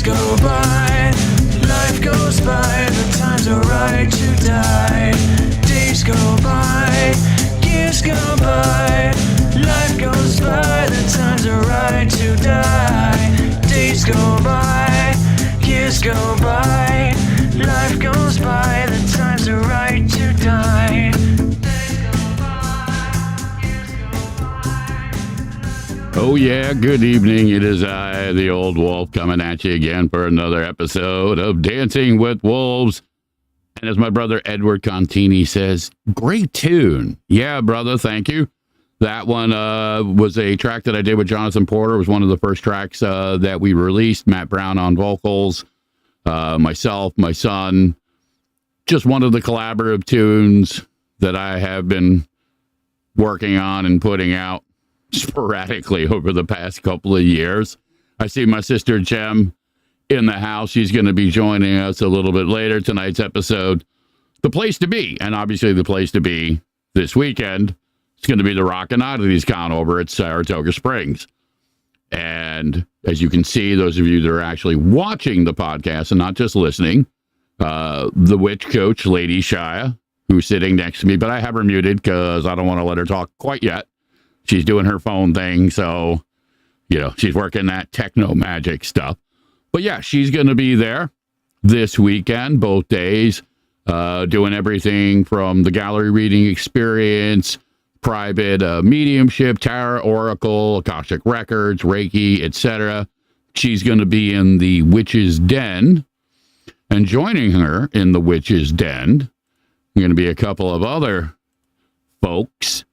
Days go by, life goes by, the times are right to die. Days go by, years go by, life goes by, the times are right to die. Days go by, years go by, life goes by, the times are right to die. Oh yeah, good evening. It is I, the old wolf, coming at you again for another episode of Dancing with Wolves. And as my brother Edward Contini says, great tune. Yeah, brother, thank you. That one was a track that I did with Jonathan Porter. It was one of the first tracks that we released. Matt Brown on vocals, myself, my son. Just one of the collaborative tunes that I have been working on and putting out sporadically over the past couple of years. I see my sister Jem in the house. She's going to be joining us a little bit later. Tonight's episode, the place to be, and obviously the place to be this weekend, it's going to be the Rockin' Oddities Con over at Saratoga Springs. And as you can see, those of you that are actually watching the podcast and not just listening, the witch coach, Lady Shia, who's sitting next to me, but I have her muted because I don't want to let her talk quite yet. She's doing her phone thing, so, she's working that techno magic stuff. But yeah, she's going to be there this weekend, both days, doing everything from the gallery reading experience, private mediumship, tarot, oracle, Akashic records, Reiki, etc. She's going to be in the Witch's Den, and joining her in the Witch's Den are going to be a couple of other folks.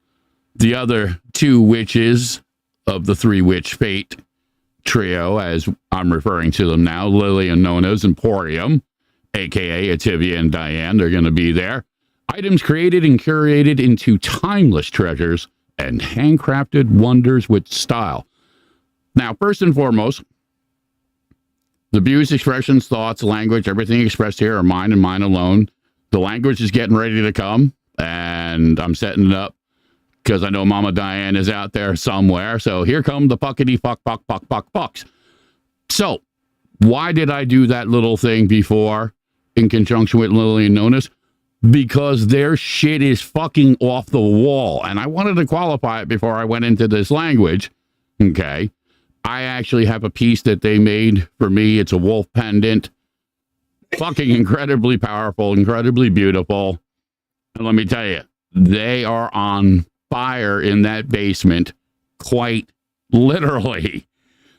The other two witches of the Three Witch Fate trio, as I'm referring to them now, Lily and Nona's Emporium, a.k.a. Ativia and Diane, they're going to be there. Items created and curated into timeless treasures and handcrafted wonders with style. Now, first and foremost, the views, expressions, thoughts, language, everything expressed here are mine and mine alone. The language is getting ready to come, and I'm setting it up because I know Mama Diane is out there somewhere. So here come the puckety fuck pucks. So why did I do that little thing before in conjunction with Lily and Nona's? Because their shit is fucking off the wall. And I wanted to qualify it before I went into this language. Okay. I actually have a piece that they made for me. It's a wolf pendant. Fucking incredibly powerful, incredibly beautiful. And let me tell you, they are on fire in that basement, quite literally.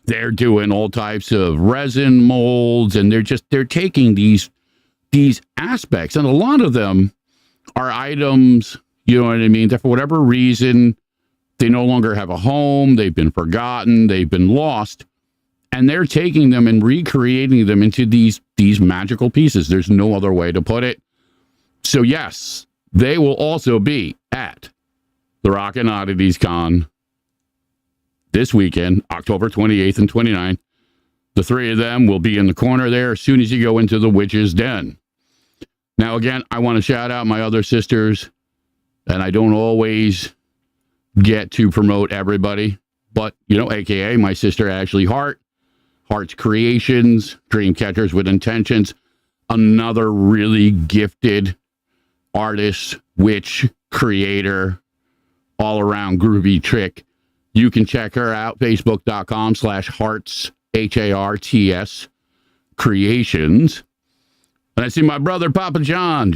They're doing all types of resin molds, and they're taking these aspects, and a lot of them are items, you know what I mean, that for whatever reason they no longer have a home, they've been forgotten, they've been lost, and they're taking them and recreating them into these magical pieces. There's no other way to put it. So yes, they will also be at the Rockin' Oddities Con this weekend, October 28th and 29th. The three of them will be in the corner there as soon as you go into the Witch's Den. Now, again, I want to shout out my other sisters, and I don't always get to promote everybody, but, AKA my sister Ashley Heart's Creations, Dream Catchers with Intentions, another really gifted artist, witch, creator, all-around groovy trick. You can check her out, facebook.com/hearts, HARTS, creations. And I see my brother, Papa John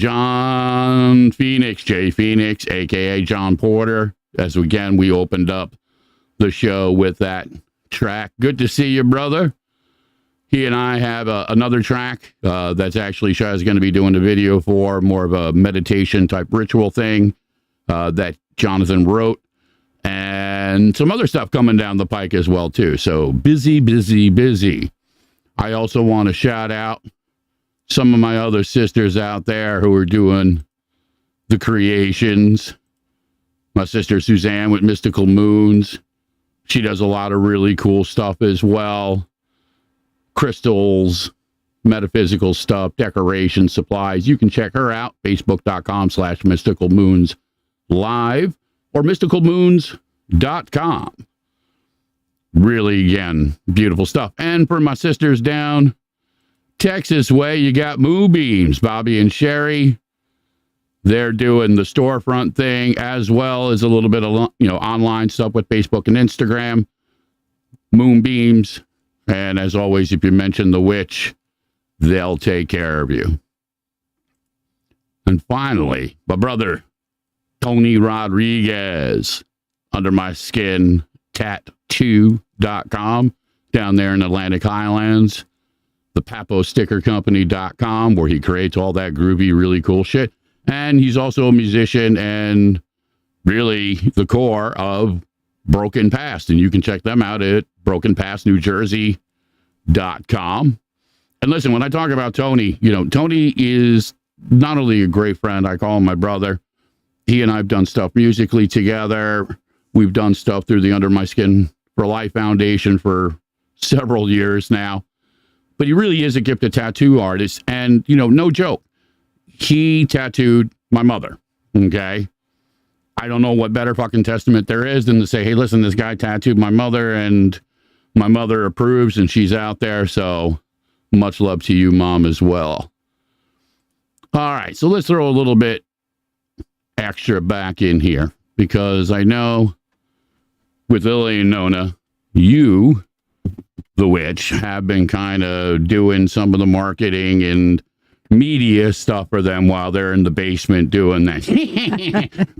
Phoenix, J Phoenix, a.k.a. John Porter, as again, we opened up the show with that track. Good to see you, brother. He and I have another track that's actually Shai's going to be doing the video for, more of a meditation type ritual thing that Jonathan wrote, and some other stuff coming down the pike as well, too. So busy. I also want to shout out some of my other sisters out there who are doing the creations. My sister Suzanne with Mystical Moons. She does a lot of really cool stuff as well. Crystals, metaphysical stuff, decoration, supplies. You can check her out, facebook.com/mysticalmoonslive or mysticalmoons.com. Really, again, beautiful stuff. And for my sisters down Texas way, you got Moonbeams, Bobby and Sherry. They're doing the storefront thing as well as a little bit of, online stuff with Facebook and Instagram. Moonbeams. And as always, if you mention the witch, they'll take care of you. And finally, my brother, Tony Rodriguez, Under My Skin Tattoo.com down there in Atlantic Highlands. The PapoStickerCompany.com, where he creates all that groovy, really cool shit. And he's also a musician and really the core of Broken Past. And you can check them out at brokenpastnewjersey.com. And listen, when I talk about Tony, Tony is not only a great friend, I call him my brother. He and I have done stuff musically together. We've done stuff through the Under My Skin for Life Foundation for several years now. But he really is a gifted tattoo artist. And, no joke. He tattooed my mother. Okay. I don't know what better fucking testament there is than to say, hey, listen, this guy tattooed my mother and my mother approves and she's out there. So much love to you, Mom, as well. All right. So let's throw a little bit extra back in here because I know with Lily and Nona, you, the witch, have been kind of doing some of the marketing and media stuff for them while they're in the basement doing that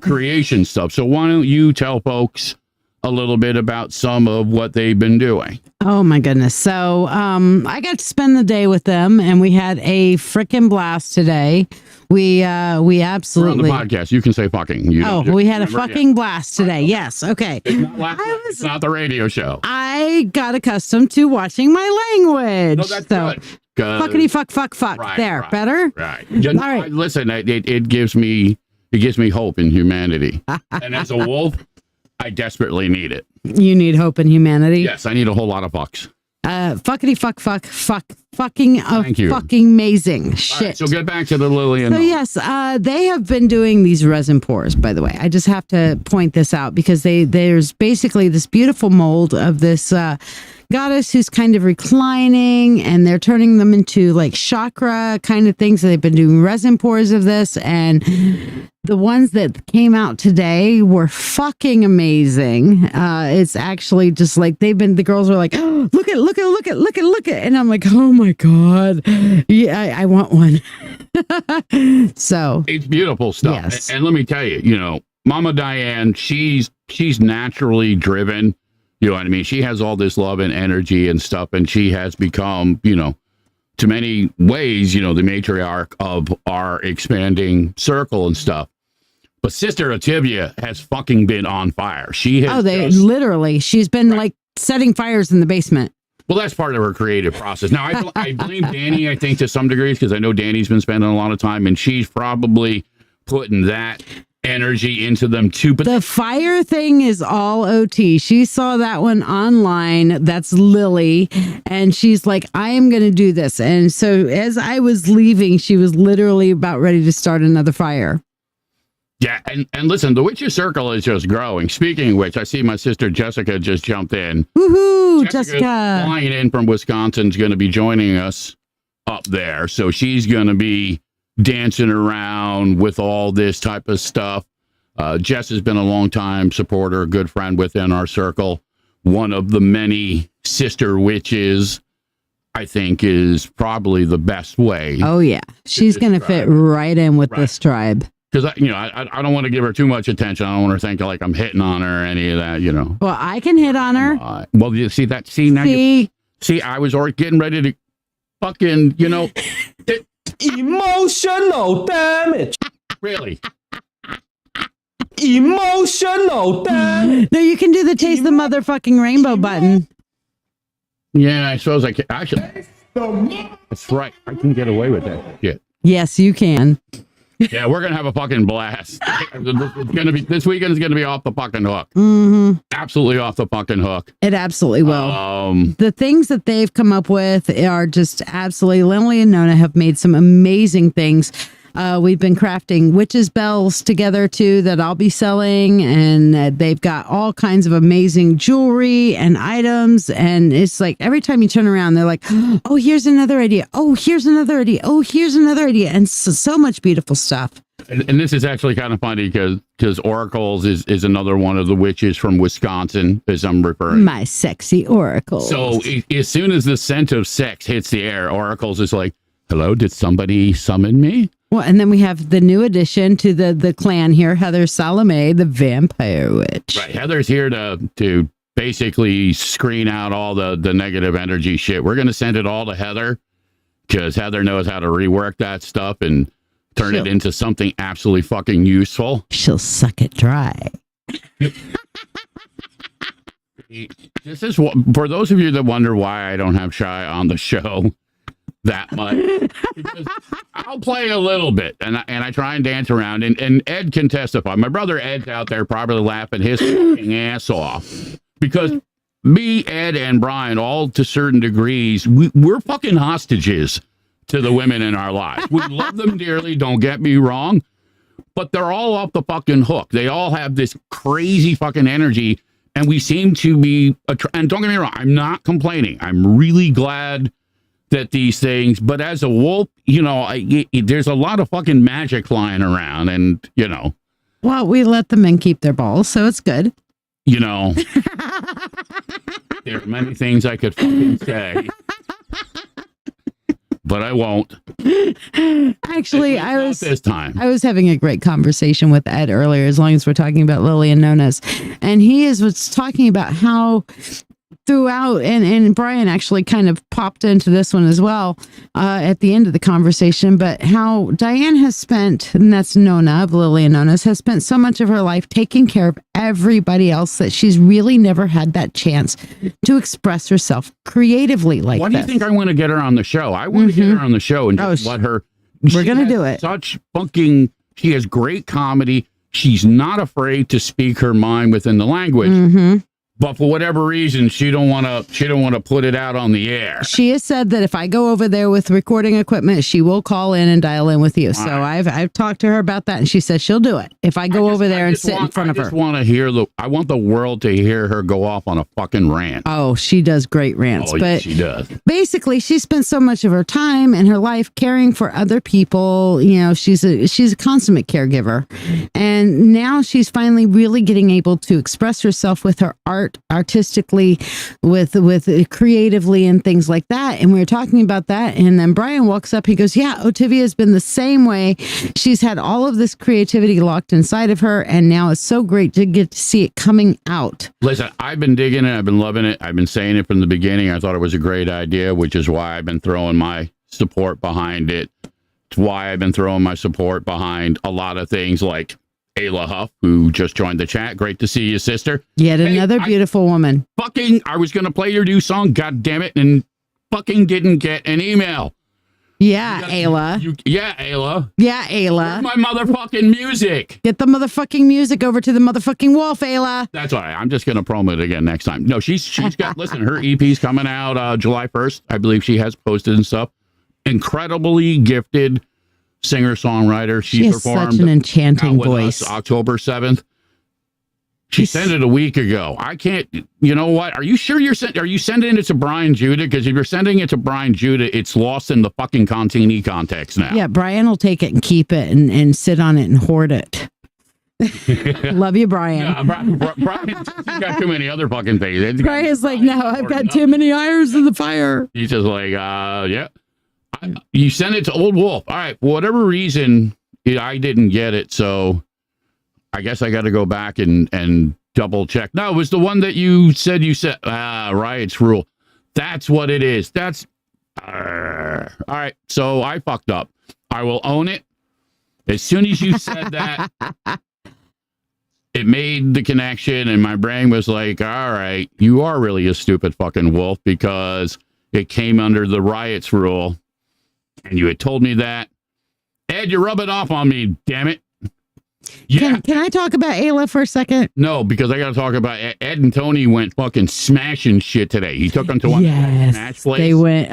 creation stuff. So why don't you tell folks a little bit about some of what they've been doing? Oh my goodness. So I got to spend the day with them and we had a freaking blast today. We absolutely. We're on the podcast. You can say fucking. We had a fucking blast today. Right. Yes. Okay. It's not the radio show. I got accustomed to watching my language. No, that's good. Fuckity fuck. Right, there. Right, better? Right. All right. Listen, it gives me hope in humanity. And as a wolf, I desperately need it. You need hope in humanity? Yes, I need a whole lot of fucks. Fuckity fuck, fucking amazing shit. Right, so get back to the Lily and So yes, they have been doing these resin pours, by the way. I just have to point this out because there's basically this beautiful mold of this goddess who's kind of reclining and they're turning them into like chakra kind of things. So they've been doing resin pours of this, and the ones that came out today were fucking amazing. It's actually just like the girls were like, oh, look at. And I'm like, oh my God. Yeah, I want one. So it's beautiful stuff. Yes. And let me tell you, Mama Diane, she's naturally driven. You know what I mean? She has all this love and energy and stuff, and she has become, to many ways, the matriarch of our expanding circle and stuff. But Sister Ativia has fucking been on fire. She has. She's been like setting fires in the basement. Well, that's part of her creative process. Now, I blame Danny, I think, to some degrees, because I know Danny's been spending a lot of time, and she's probably putting that energy into them too. But the fire thing is all OT. She saw that one online. That's Lily. And she's like, I am going to do this. And so as I was leaving, she was literally about ready to start another fire. Yeah. And listen, the Witches Circle is just growing. Speaking of which, I see my sister Jessica just jumped in. Woohoo, Jessica. Flying in from Wisconsin is going to be joining us up there. So she's going to be dancing around with all this type of stuff. Jess has been a long-time supporter, a good friend within our circle. One of the many sister witches, I think, is probably the best way. Oh, yeah. She's going to fit right in with this tribe. Because, I don't want to give her too much attention. I don't want her to think like I'm hitting on her or any of that, Well, I can hit on her. Well, you see that? See, now I was already getting ready to fucking, Emotional damage. Really? Emotional damage. No, you can do the taste the motherfucking rainbow button. Yeah, I suppose I can. Actually, that's right. I can get away with that shit. Yes, you can. Yeah, we're gonna have a fucking blast. This weekend is gonna be off the fucking hook. Mm-hmm. Absolutely off the fucking hook. It absolutely will. The things that they've come up with are just absolutely. Lily and Nona have made some amazing things. We've been crafting witches' bells together too that I'll be selling, and they've got all kinds of amazing jewelry and items. And it's like every time you turn around, they're like, "Oh, here's another idea. Oh, here's another idea. Oh, here's another idea," and so much beautiful stuff. And this is actually kind of funny because Oracles is another one of the witches from Wisconsin, as I'm referring. My sexy Oracles. So as soon as the scent of sex hits the air, Oracles is like, "Hello, did somebody summon me?" Well, and then we have the new addition to the clan here, Heather Salome, the vampire witch. Right, Heather's here to basically screen out all the negative energy shit. We're gonna send it all to Heather because Heather knows how to rework that stuff and turn it into something absolutely fucking useful. She'll suck it dry. This is for those of you that wonder why I don't have Shy on the show that much. Because I'll play a little bit and I try and dance around and Ed can testify. My brother Ed's out there probably laughing his fucking ass off because me, Ed, and Brian, all to certain degrees, we're fucking hostages to the women in our lives. We love them dearly, don't get me wrong, but they're all off the fucking hook. They all have this crazy fucking energy, and we seem to be, and don't get me wrong, I'm not complaining. I'm really glad that these things, but as a wolf, there's a lot of fucking magic flying around, and, Well, we let the men keep their balls, so it's good. There are many things I could fucking say. But I won't. Actually, I was this time. I was having a great conversation with Ed earlier, as long as we're talking about Lily and Nonas. And he was talking about how throughout, and Brian actually kind of popped into this one as well at the end of the conversation, but how Diane has spent, and that's Nona of Lily and Nonas, has spent so much of her life taking care of everybody else that she's really never had that chance to express herself creatively like Why do you think I want to get her on the show? I want to get her on the show and just let her. We're going to do it. She has great comedy. She's not afraid to speak her mind within the language. Mm-hmm. But for whatever reason, she don't want to put it out on the air. She has said that if I go over there with recording equipment, she will call in and dial in with you. So I've talked to her about that, and she says she'll do it if I go over there and sit in front of her. I want the world to hear her go off on a fucking rant. Oh, she does great rants. Oh, but she does. Basically, she spends so much of her time and her life caring for other people. She's a consummate caregiver, and now she's finally really getting able to express herself with her art, artistically, with creatively and things like that. And we were talking about that, and then Brian walks up, he goes, "Yeah, Otivia's been the same way. She's had all of this creativity locked inside of her, and now it's so great to get to see it coming out." Listen, I've been digging it, I've been loving it, I've been saying it from the beginning. I thought it was a great idea, which is why I've been throwing my support behind it. It's why I've been throwing my support behind a lot of things like Ayla Huff, who just joined the chat. Great to see you, sister. Yet another beautiful woman. I was going to play your new song, God damn it, and fucking didn't get an email. Yeah, Ayla. Yeah, Ayla. Yeah, Ayla. Where's my motherfucking music? Get the motherfucking music over to the motherfucking wolf, Ayla. That's all right. I'm just going to promo it again next time. No, she's got, listen, her EP's coming out July 1st. I believe she has posted and stuff. Incredibly gifted singer-songwriter. She has performed such an enchanting voice. October 7th. She sent it a week ago. I can't, you know what? Are you sure are you sending it to Brian Judah? Because if you're sending it to Brian Judah, it's lost in the fucking Contini context now. Yeah, Brian will take it and keep it and sit on it and hoard it. Love you, Brian. Brian's got too many other fucking things. Brian's like, no, I've got too many irons in the fire. He's just like, yeah. You send it to Old Wolf. All right. For whatever reason, I didn't get it. So I guess I got to go back and double check. No, it was the one that you said Riot's Rule. That's what it is. That's all right. So I fucked up. I will own it. As soon as you said that, it made the connection, and my brain was like, all right, you are really a stupid fucking wolf because it came under the Riot's Rule. And you had told me that. Ed, you're rubbing off on me, damn it. Yeah. Can I talk about Ayla for a second? No, because I got to talk about Ed and Tony went fucking smashing shit today. He took them to one smash place. They went,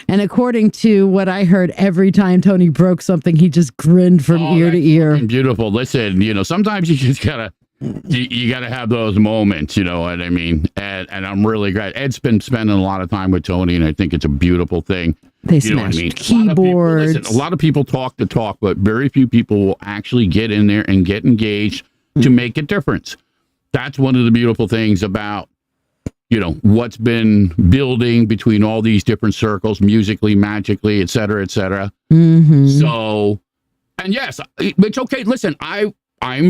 and according to what I heard, every time Tony broke something, he just grinned from ear to ear. Beautiful. Listen, sometimes you just gotta have those moments, you know what I mean? And I'm really glad. Ed's been spending a lot of time with Tony, and I think it's a beautiful thing. They smashed keyboards. A lot of people talk the talk, but very few people will actually get in there and get engaged to make a difference. That's one of the beautiful things about, what's been building between all these different circles, musically, magically, et cetera, et cetera. Mm-hmm. So, and yes, it's okay. Listen, I'm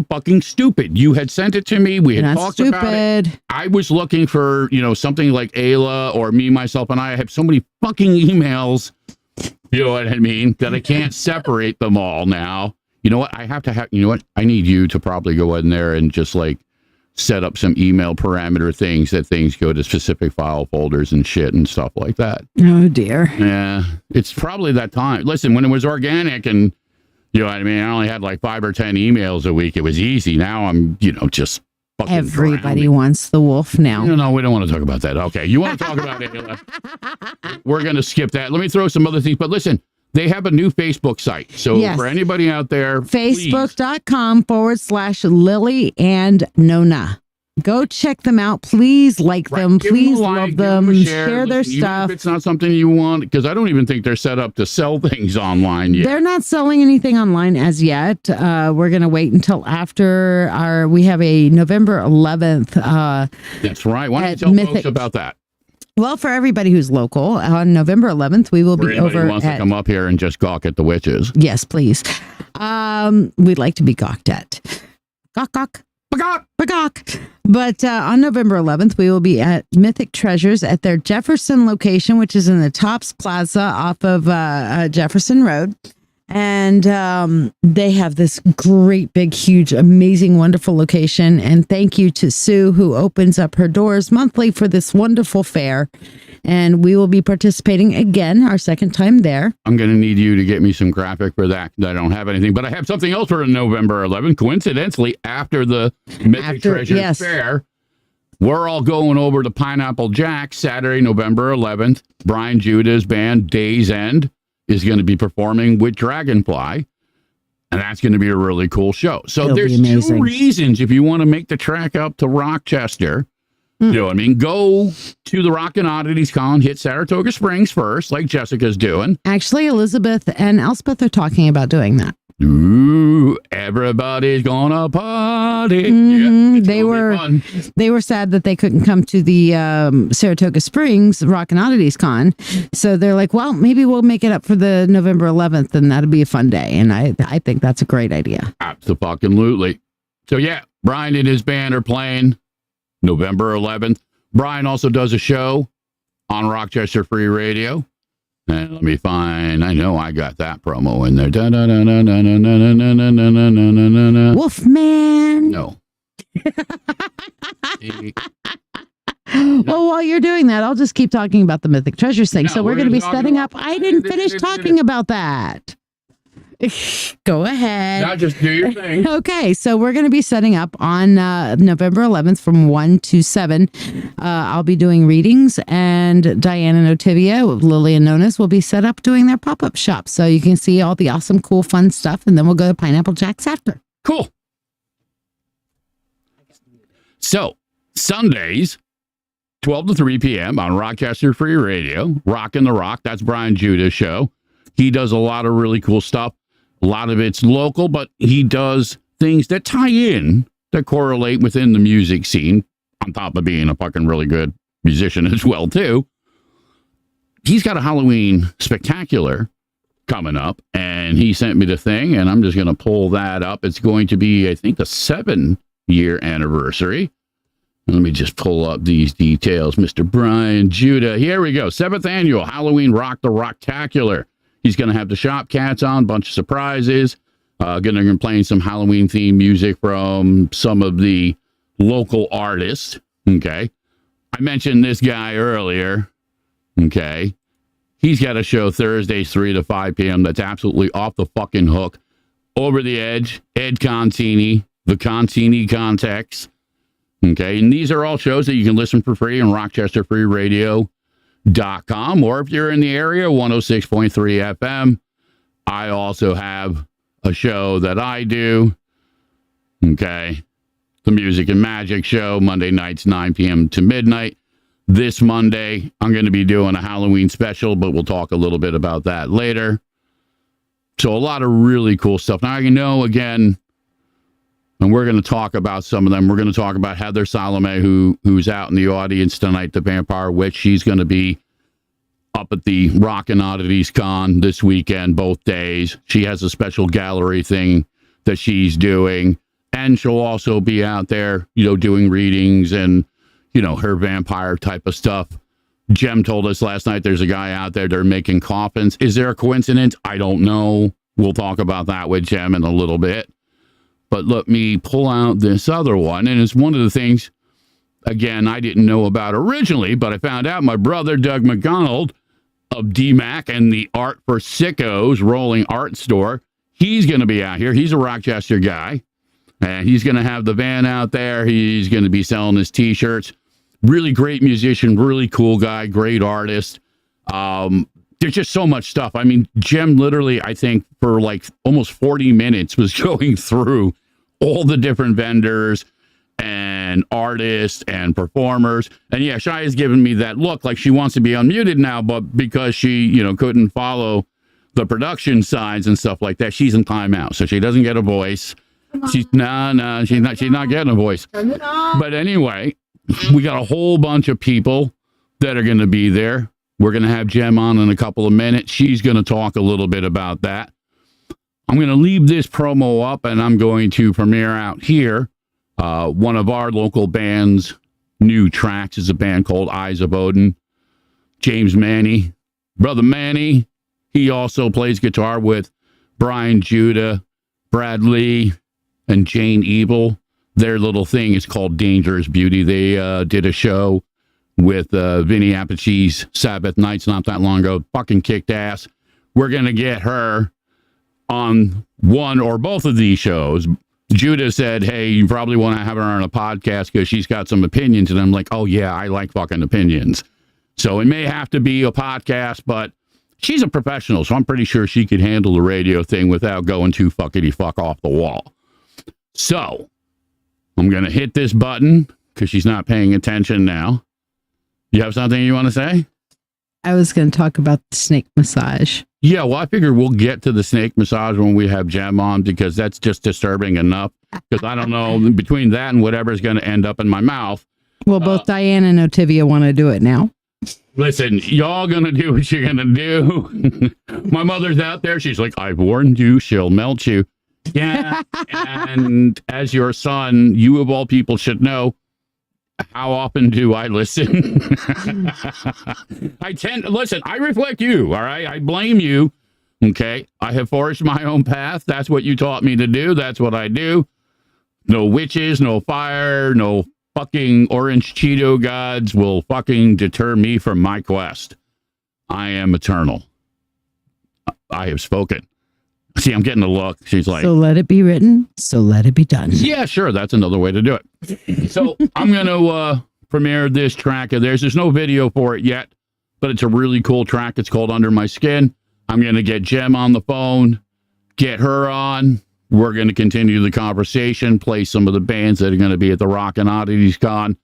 fucking stupid. You had sent it to me. We had talked about it. I was looking for, something like Ayla or Me, Myself, and I have so many fucking emails, you know what I mean, that I can't separate them all now. You know what? I need you to probably go in there and just set up some email parameter things that things go to specific file folders and shit and stuff like that. Oh, dear. Yeah. It's probably that time. Listen, when it was organic and, you know what I mean? I only had 5 or 10 emails a week. It was easy. Now I'm, just fucking everybody drowning. wants the wolf now. No, we don't want to talk about that. Okay. You want to talk about it? We're going to skip that. Let me throw some other things. But listen, they have a new Facebook site. So for anybody out there, Facebook.com/Lily and Nona. Go check them out. Please like them. Please love them. Share their stuff. If it's not something you want, because I don't even think they're set up to sell things online yet. They're not selling anything online as yet. We're going to wait until after we have a November 11th. That's right. Why don't you tell folks about that? Well, for everybody who's local, on November 11th, we will be over who wants to come up here and just gawk at the witches. Yes, please. We'd like to be gawked at. Gawk, gawk. Bagok. But on November 11th, we will be at Mythic Treasures at their Jefferson location, which is in the Tops Plaza off of Jefferson Road. And they have this great, big, huge, amazing, wonderful location. And thank you to Sue, who opens up her doors monthly for this wonderful fair. And we will be participating again, our second time there. I'm going to need you to get me some graphic for that. I don't have anything, but I have something else for November 11th. Coincidentally, after the Mythic Treasures Fair, we're all going over to Pineapple Jack Saturday, November 11th. Brian Judah's band, Day's End, is going to be performing with Dragonfly. And that's going to be a really cool show. So there's 2 reasons if you want to make the trek up to Rochester. You know what I mean? Go to the Rockin' Oddities Con, hit Saratoga Springs first, like Jessica's doing. Actually, Elizabeth and Elspeth are talking about doing that. Ooh, everybody's gonna party. Mm-hmm. Yeah, they were sad that they couldn't come to the Saratoga Springs Rockin' Oddities Con. So they're like, well, maybe we'll make it up for the November 11th, and that'll be a fun day. And I think that's a great idea. Absolutely. So yeah, Brian and his band are playing November 11th. Brian also does a show on Rochester Free Radio. And let me find, I know I got that promo in there. Wolfman. No. Well, while you're doing that, I'll just keep talking about the Mythic Treasures thing. So we're going to be setting up. I didn't finish talking about that. Go ahead. Now just do your thing. Okay, so we're going to be setting up on November 11th from 1 to 7. I'll be doing readings, and Diane and Otivia, Lily and Nonas, will be set up doing their pop-up shop. So you can see all the awesome, cool, fun stuff, and then we'll go to Pineapple Jack's after. Cool. So, Sundays, 12 to 3 p.m. on Rochester Free Radio, Rockin' the Rock. That's Brian Judah's show. He does a lot of really cool stuff. A lot of it's local, but he does things that tie in, that correlate within the music scene, on top of being a fucking really good musician as well, too. He's got a Halloween spectacular coming up, and he sent me the thing, and I'm just going to pull that up. It's going to be, I think, the 7-year anniversary. Let me just pull up these details. Mr. Brian Judah. Here we go. 7th annual Halloween Rock the Rocktacular. He's going to have the Shop Cats on, bunch of surprises. Going to be playing some Halloween-themed music from some of the local artists. Okay. I mentioned this guy earlier. Okay. He's got a show Thursdays, 3 to 5 p.m. that's absolutely off the fucking hook. Over the Edge, Ed Contini, the Contini Context. Okay, and these are all shows that you can listen for free on rochesterfreeradio.com, or if you're in the area, 106.3 FM. I also have a show that I do. Okay, the Music and Magic Show, Monday nights, 9 p.m. to midnight. This Monday, I'm going to be doing a Halloween special, but we'll talk a little bit about that later. So a lot of really cool stuff. Now, you know, again, and we're going to talk about some of them. We're going to talk about Heather Salome, who's out in the audience tonight, the Vampire Witch. She's going to be up at the Rockin' Oddities Con this weekend, both days. She has a special gallery thing that she's doing. And she'll also be out there, you know, doing readings and, you know, her vampire type of stuff. Jem told us last night there's a guy out there, they're making coffins. Is there a coincidence? I don't know. We'll talk about that with Jem in a little bit. But let me pull out this other one. And it's one of the things, again, I didn't know about originally, but I found out my brother, Doug McDonald of DMAC and the Art for Sickos Rolling Art Store, he's going to be out here. He's a Rochester guy. And he's going to have the van out there. He's going to be selling his T-shirts. Really great musician, really cool guy, great artist. There's just so much stuff. I mean, Jem literally, I think, for like almost 40 minutes was going through all the different vendors and artists and performers. And yeah, Shai has given me that look like she wants to be unmuted now, but because she, you know, couldn't follow the production sides and stuff like that, she's in timeout. So she doesn't get a voice. She's not getting a voice. But anyway, we got a whole bunch of people that are going to be there. We're going to have Jem on in a couple of minutes. She's going to talk a little bit about that. I'm going to leave this promo up, and I'm going to premiere out here one of our local band's new tracks. Is a band called Eyes of Odin. James Manny, Brother Manny, he also plays guitar with Brian Judah, Brad Lee, and Jane Evil. Their little thing is called Dangerous Beauty. They did a show with Vinny Appice's Sabbath Nights not that long ago. Fucking kicked ass. We're going to get her on one or both of these shows. Judah said, hey, you probably want to have her on a podcast because she's got some opinions. And I'm like, oh, yeah, I like fucking opinions. So it may have to be a podcast, but she's a professional, so I'm pretty sure she could handle the radio thing without going too fuckity-fuck off the wall. So I'm going to hit this button because she's not paying attention now. You have something you want to say? I was going to talk about the snake massage. Yeah, well, I figured we'll get to the snake massage when we have Jem on because that's just disturbing enough. Because I don't know, between that and whatever's going to end up in my mouth. Well, both Diane and Otivia want to do it now. Listen, y'all going to do what you're going to do. My mother's out there. She's like, I've warned you. She'll melt you. Yeah. And as your son, you of all people should know, how often do I listen? Listen, I reflect you, all right? I blame you, okay? I have forged my own path. That's what you taught me to do. That's what I do. No witches, no fire, no fucking orange Cheeto gods will fucking deter me from my quest. I am eternal. I have spoken. See, I'm getting the look. She's like, so let it be written, so let it be done. Yeah, sure. That's another way to do it. So I'm going to premiere this track of theirs. There's no video for it yet, but it's a really cool track. It's called Under My Skin. I'm going to get Jem on the phone, get her on. We're going to continue the conversation, play some of the bands that are going to be at the Rockin' Oddities Con.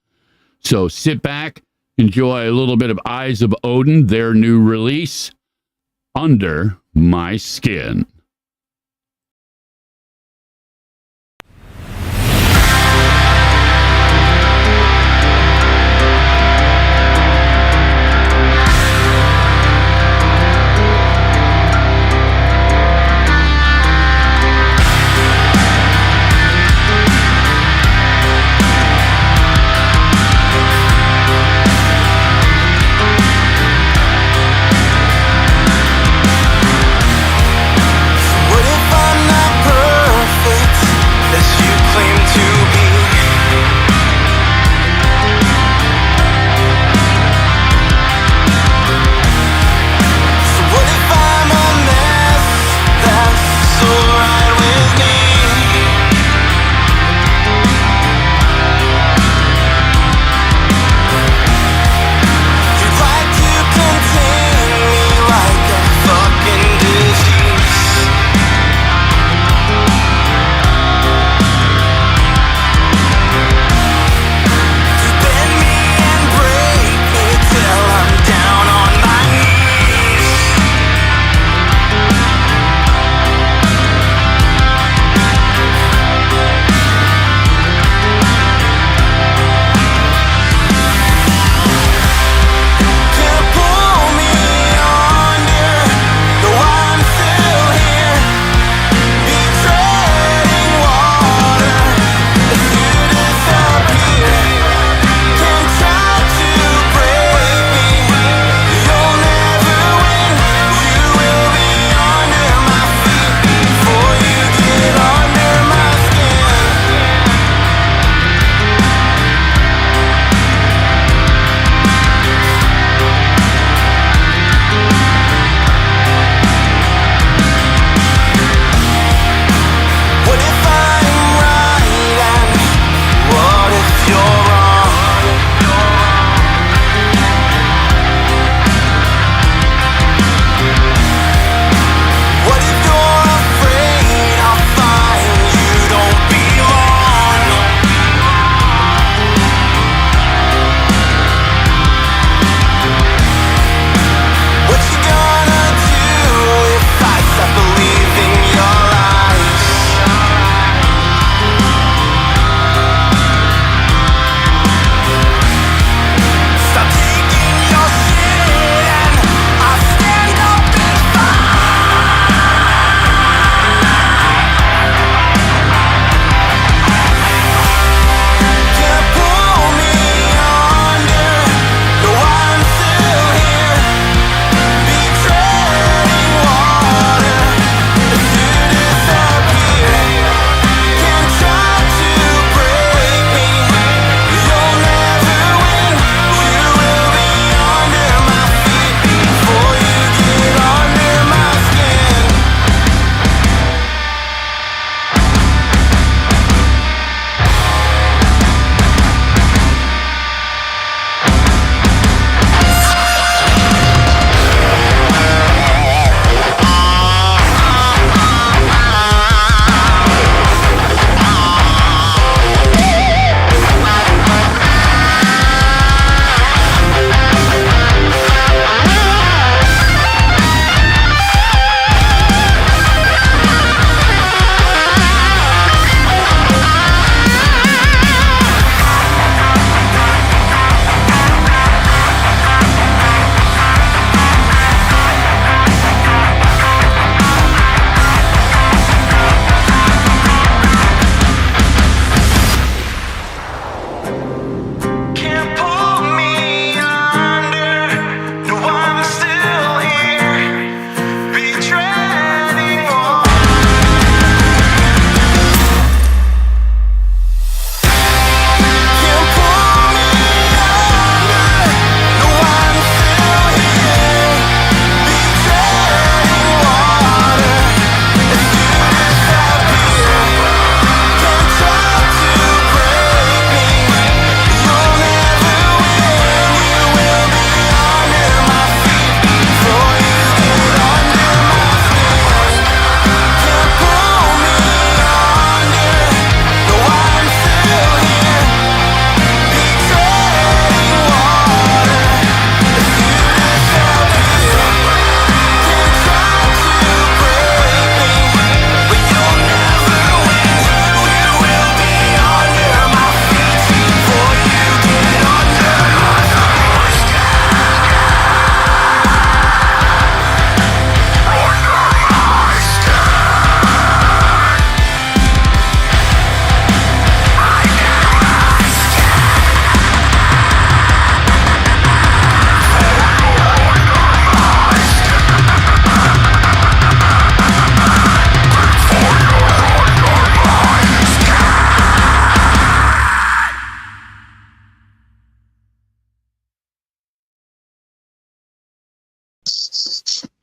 So sit back, enjoy a little bit of Eyes of Odin, their new release, Under My Skin.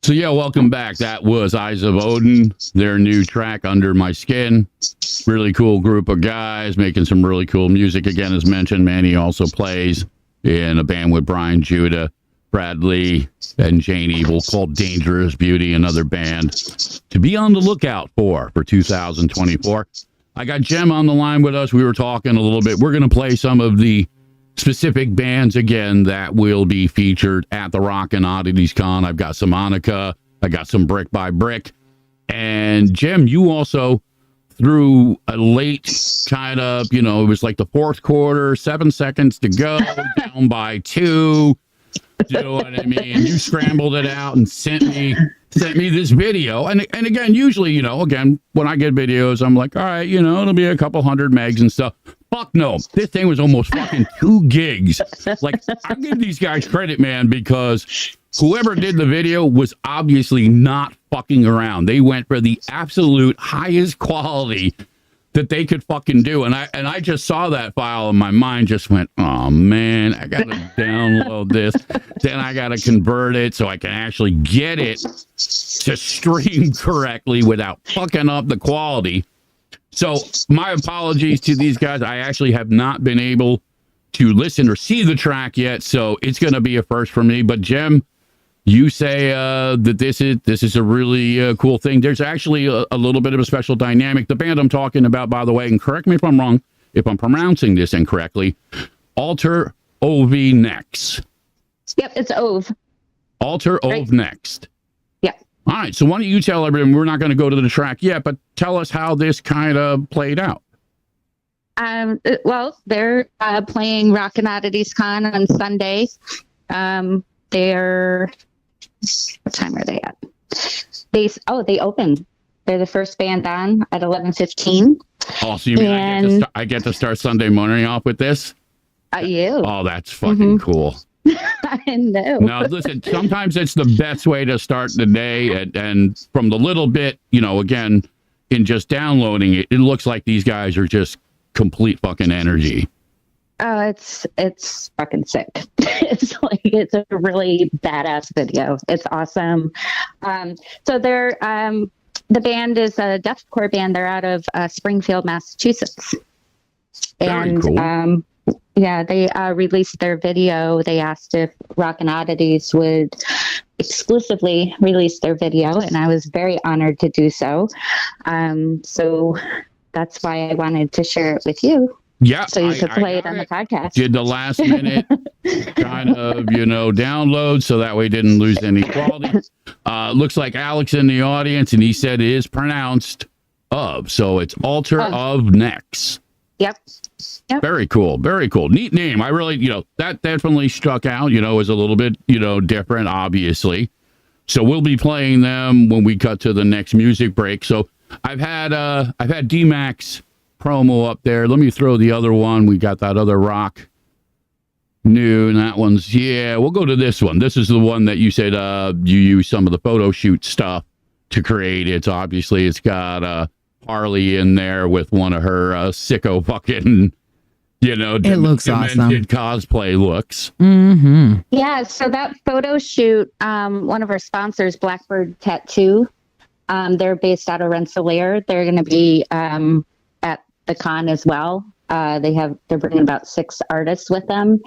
So yeah, welcome back. That was Eyes of Odin, their new track, Under My Skin. Really cool group of guys making some really cool music. Again, as mentioned, Manny also plays in a band with Brian Judah, Bradley, and Jane Evil called Dangerous Beauty, another band to be on the lookout for 2024. I got Jem on the line with us. We were talking a little bit. We're going to play some of the specific bands again that will be featured at the Rockin' Oddities Con. I've got some Annika, I got some Brick by Brick, and Jem, you also threw a late kind of, it was like the fourth quarter, 7 seconds to go, down by 2. You know what I mean? You scrambled it out and sent me this video. And again, usually, again, when I get videos, I'm like, all right, it'll be a couple 100 megs and stuff. Fuck no. This thing was almost fucking 2 gigs. Like, I give these guys credit, man, because whoever did the video was obviously not fucking around. They went for the absolute highest quality that they could fucking do. And I just saw that file and my mind just went, oh man, I gotta download this. Then I gotta convert it so I can actually get it to stream correctly without fucking up the quality. So my apologies to these guys. I actually have not been able to listen or see the track yet, so it's gonna be a first for me. But Jem, you say that this is a really cool thing. There's actually a little bit of a special dynamic. The band I'm talking about, by the way, and correct me if I'm wrong, if I'm pronouncing this incorrectly, Alter Ov Next. Yep, it's Ove. Alter Ov Next. Yeah. All right, so why don't you tell everyone, we're not going to go to the track yet, but tell us how this kind of played out. Well, they're playing Rockin' Oddities Con on Sunday. They're... What time are they at? They opened. They're the first band on at 11:15. Oh, so you mean I get to start Sunday morning off with this? You. Oh, that's fucking cool. I know. Now, listen, sometimes it's the best way to start the day. And from the little bit, again, in just downloading it, it looks like these guys are just complete fucking energy. Oh, it's fucking sick. It's a really badass video. It's awesome. So they're the band is a deathcore band. They're out of Springfield, Massachusetts. Very cool. Yeah, they released their video. They asked if Rockin' Oddities would exclusively release their video, and I was very honored to do so. So that's why I wanted to share it with you. Yeah, so you could play it on the podcast. Did the last minute kind of, download so that way didn't lose any quality. Looks like Alex in the audience, and he said it is pronounced of. So it's Alter of Next. Yep. Very cool. Very cool. Neat name. I really, that definitely struck out, as a little bit, different, obviously. So we'll be playing them when we cut to the next music break. So I've had D-Max promo up there. Let me throw the other one. We got that other rock new, and that one's, we'll go to this one. This is the one that you said you use some of the photo shoot stuff to create. It's got Harley in there with one of her sicko fucking, it looks awesome. Cosplay looks. Mm-hmm. Yeah, so that photo shoot, one of our sponsors, Blackbird Tattoo, they're based out of Rensselaer. They're going to be at the con as well. They're bringing about 6 artists with them.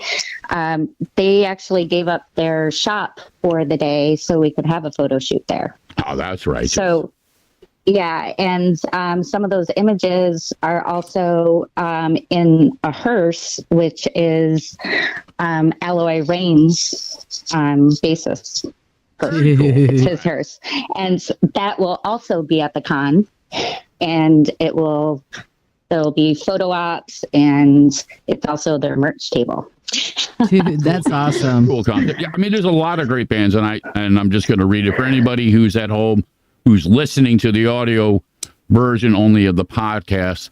They actually gave up their shop for the day so we could have a photo shoot there. Oh, that's right. So, yeah, and some of those images are also in a hearse, which is Alloy Rain's basis. It's his hearse. And that will also be at the con. And there'll be photo ops, and it's also their merch table. Dude, that's awesome. Cool concept. Yeah, I mean, there's a lot of great bands, and I'm just going to read it for anybody who's at home, who's listening to the audio version only of the podcast.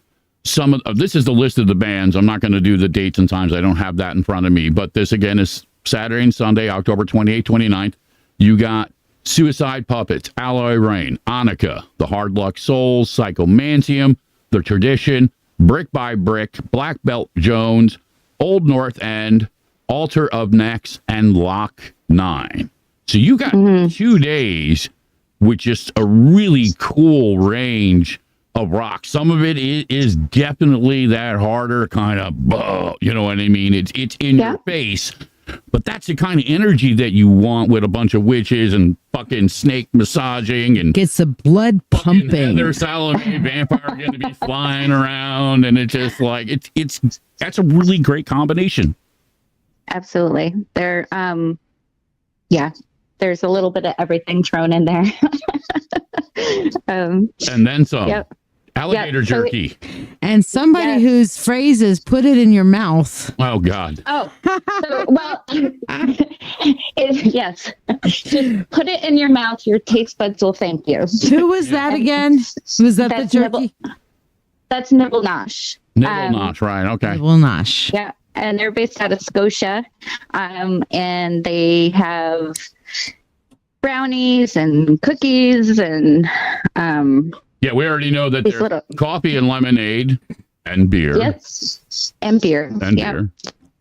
This is the list of the bands. I'm not going to do the dates and times. I don't have that in front of me, but this again is Saturday and Sunday, October 28th, 29th. You got Suicide Puppets, Alloy Rain, Annika, The Hard Luck Souls, Psychomantium, The Tradition, Brick by Brick, Black Belt Jones, Old North End, Alter of Next, and Lock 9. So you got 2 days with just a really cool range of rock. Some of it is definitely that harder kind of, you know what I mean? It's in your face, but that's the kind of energy that you want with a bunch of witches and fucking snake massaging and gets the blood pumping. Heather Salome vampire going to be flying around, and it's just like that's a really great combination. Absolutely. There's a little bit of everything thrown in there. And then some. Yep. Alligator jerky. And somebody whose phrase is put it in your mouth. Oh, God. Oh, so, well, yes. Just put it in your mouth. Your taste buds will thank you. Who was that again? Was that the jerky? That's Nibble Nosh. Nibble Nosh, right. Okay. Nibble Nosh. Yeah. And they're based out of Scotia. And they have brownies and cookies and yeah, we already know that there's coffee and lemonade and beer. Yes, and beer. And beer.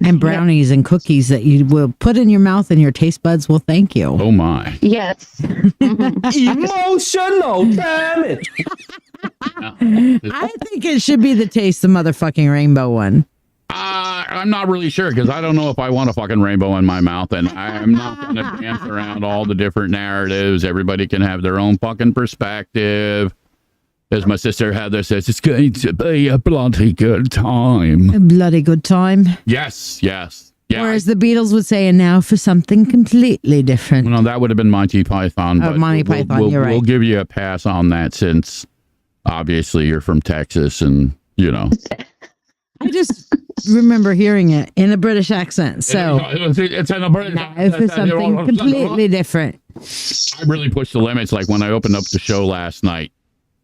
And brownies and cookies that you will put in your mouth and your taste buds will thank you. Oh, my. Yes. Emotional damage. I think it should be the taste the motherfucking rainbow one. I'm not really sure because I don't know if I want a fucking rainbow in my mouth, and I'm not going to dance around all the different narratives. Everybody can have their own fucking perspective. As my sister Heather says, it's going to be a bloody good time. A bloody good time. Yes. Yeah. Or as the Beatles would say, and now for something completely different. No, that would have been Monty Python. But Monty Python, you're right. We'll give you a pass on that since obviously you're from Texas and, you know. I just remember hearing it in a British accent. So it's in a British accent. For something completely different. I really pushed the limits. Like when I opened up the show last night,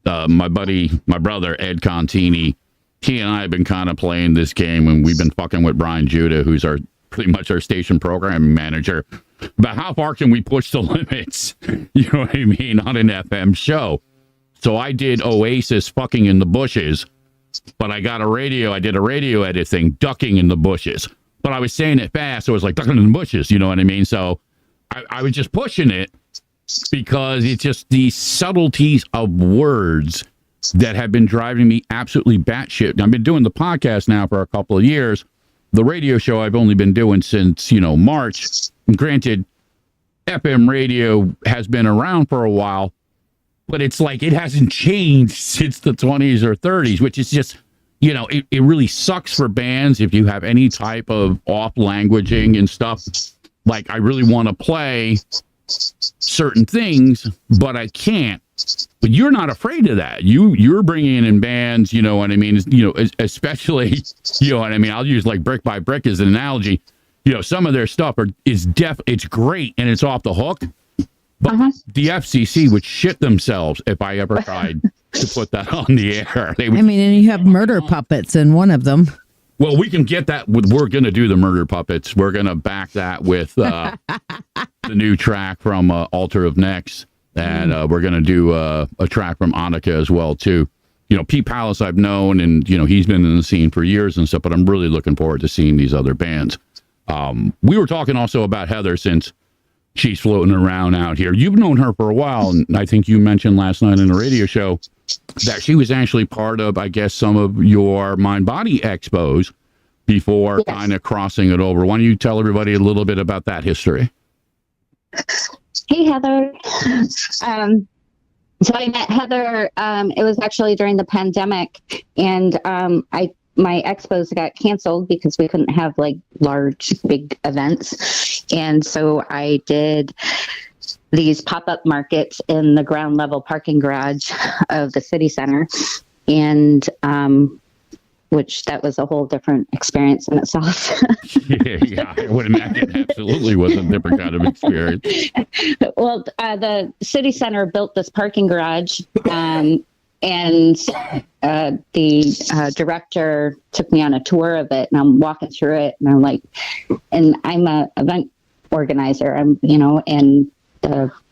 my brother, Ed Contini, he and I have been kind of playing this game, and we've been fucking with Brian Judah, who's pretty much our station programming manager, about how far can we push the limits, you know what I mean, on an FM show. So I did Oasis fucking in the bushes, but I did a radio edit thing, ducking in the bushes. But I was saying it fast, so it was like ducking in the bushes, you know what I mean? So I was just pushing it, because it's just these subtleties of words that have been driving me absolutely batshit. I've been doing the podcast now for a couple of years. The radio show I've only been doing since, March. And granted, FM radio has been around for a while, but it's like it hasn't changed since the 20s or 30s, which is just, it really sucks for bands if you have any type of off languaging and stuff. Like, I really want to play certain things, but I can't. But you're not afraid of that. You're bringing in bands, you know what I mean? Especially, you know what I mean? I'll use like Brick by Brick as an analogy. Some of their stuff it's great and it's off the hook. But the FCC would shit themselves if I ever tried to put that on the air. And you have murder puppets in one of them. Well, we can get that. We're going to do the murder puppets. We're going to back that with the new track from Altar of Necks. And we're going to do a track from Annika as well, too. Pete Palace I've known, and, he's been in the scene for years and stuff, but I'm really looking forward to seeing these other bands. We were talking also about Heather since she's floating around out here. You've known her for a while, and I think you mentioned last night in a radio show that she was actually part of, I guess, some of your Mind Body expos before kind of crossing it over. Why don't you tell everybody a little bit about that history? Hey, Heather. So I met Heather, it was actually during the pandemic, and my expos got canceled because we couldn't have like large, big events. And so I did these pop-up markets in the ground level parking garage of the city center. And which that was a whole different experience in itself. yeah, I would imagine absolutely was a different kind of experience. Well, the city center built this parking garage, and the director took me on a tour of it, and I'm walking through it, and I'm like, and I'm a event organizer, and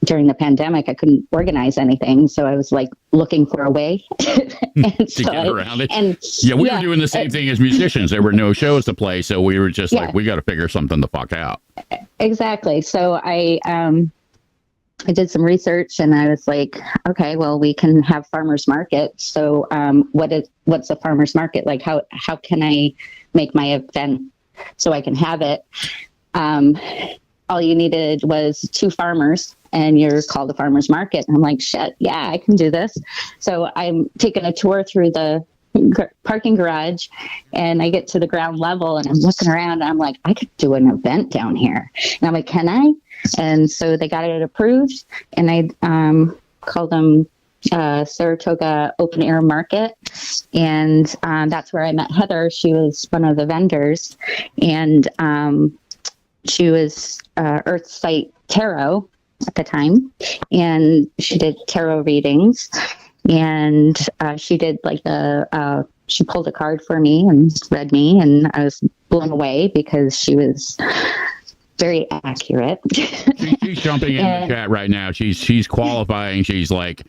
during the pandemic, I couldn't organize anything, so I was like looking for a way to get around it. And we were doing the same thing as musicians. There were no shows to play, so we were just like, we got to figure something the fuck out. Exactly. So I I did some research and I was like, okay, well, we can have farmers market. So what's a farmers market? Like, how can I make my event so I can have it? All you needed was 2 farmers and you're called a farmers market. And I'm like, shit, yeah, I can do this. So I'm taking a tour through the parking garage and I get to the ground level and I'm looking around and I'm like, I could do an event down here. And I'm like, can I? And so they got it approved and I called them Saratoga Open Air Market. And that's where I met Heather. She was one of the vendors and she was Earth Site Tarot at the time. And she did tarot readings. And she did like she pulled a card for me and read me, and I was blown away because she was very accurate. She's jumping in the chat right now. She's qualifying. She's like,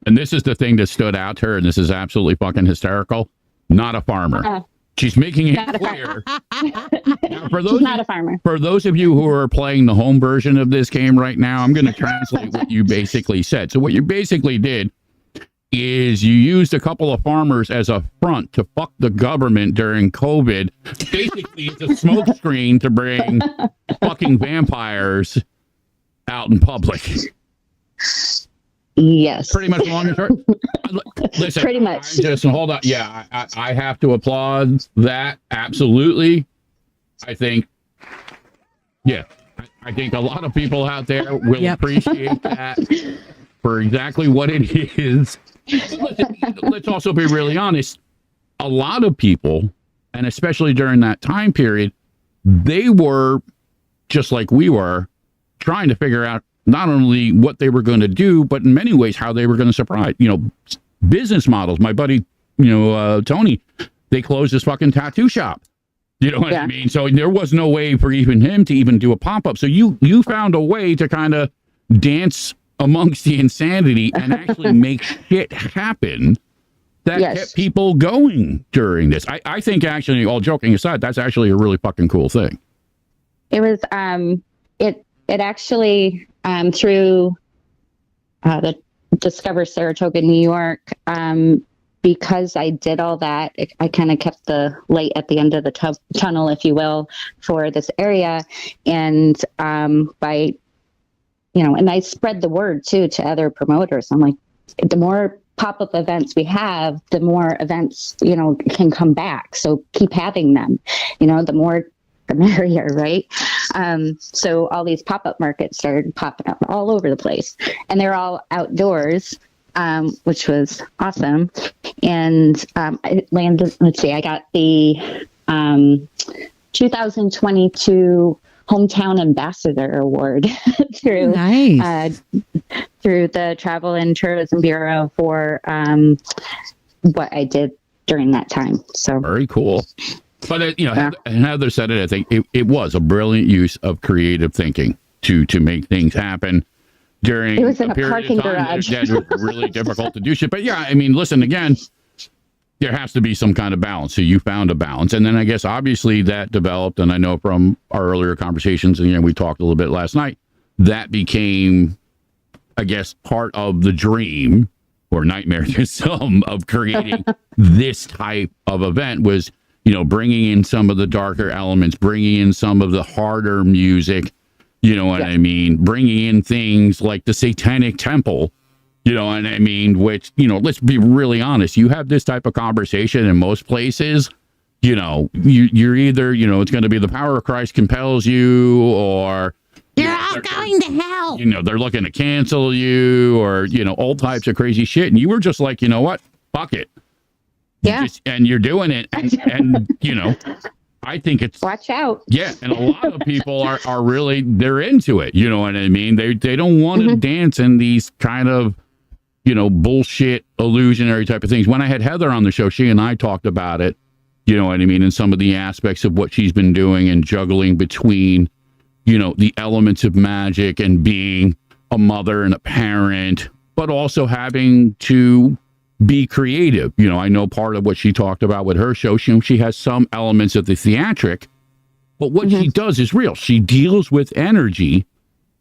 and this is the thing that stood out to her, and this is absolutely fucking hysterical. Not a farmer. She's making it clear. Now, She's not a farmer. For those of you who are playing the home version of this game right now, I'm going to translate what you basically said. So what you basically did is you used a couple of farmers as a front to fuck the government during COVID. Basically, it's a smokescreen to bring fucking vampires out in public. Yes. Pretty much long and short. Listen, pretty much. Just hold on. Yeah, I have to applaud that. Absolutely. I think, yeah, I think a lot of people out there will appreciate that for exactly what it is. Let's also be really honest. A lot of people, and especially during that time period, they were just like we were trying to figure out not only what they were going to do, but in many ways how they were going to surprise, business models. My buddy, Tony, they closed his fucking tattoo shop. You know what I mean? So there was no way for even him to even do a pop-up. So you found a way to kind of dance amongst the insanity and actually make shit happen that kept people going during this. I think actually, all joking aside, that's actually a really fucking cool thing. It was, it actually, through the Discover Saratoga, New York, because I did all that, I kind of kept the light at the end of the tunnel, if you will, for this area. And by and I spread the word too to other promoters. I'm like, the more pop-up events we have, the more events, can come back. So keep having them, the more, the merrier, right? So all these pop-up markets started popping up all over the place and they're all outdoors, which was awesome. And I landed, I got the 2022 Hometown Ambassador Award through through the Travel and Tourism Bureau for what I did during that time. So very cool. But Heather said it. I think it was a brilliant use of creative thinking to make things happen during it was in a period parking of time garage. that was really difficult to do shit. But yeah, I mean, listen again. There has to be some kind of balance. So you found a balance. And then I guess obviously that developed, and I know from our earlier conversations, and we talked a little bit last night, that became, I guess, part of the dream or nightmare to some of creating this type of event was, bringing in some of the darker elements, bringing in some of the harder music, what I mean? Bringing in things like the Satanic Temple, you know what I mean? Which, let's be really honest. You have this type of conversation in most places, you're either, it's going to be the power of Christ compels you, or you're all going to hell. They're looking to cancel you, or, all types of crazy shit. And you were just like, you know what? Fuck it. Yeah. And you're doing it. And I think it's, watch out. Yeah. And a lot of people are really, they're into it. You know what I mean? They don't want to dance in these kind of, bullshit illusionary type of things. When I had Heather on the show, she and I talked about it, you know what I mean? And some of the aspects of what she's been doing and juggling between, the elements of magic and being a mother and a parent, but also having to be creative. I know part of what she talked about with her show, she has some elements of the theatric, but what she does is real. She deals with energy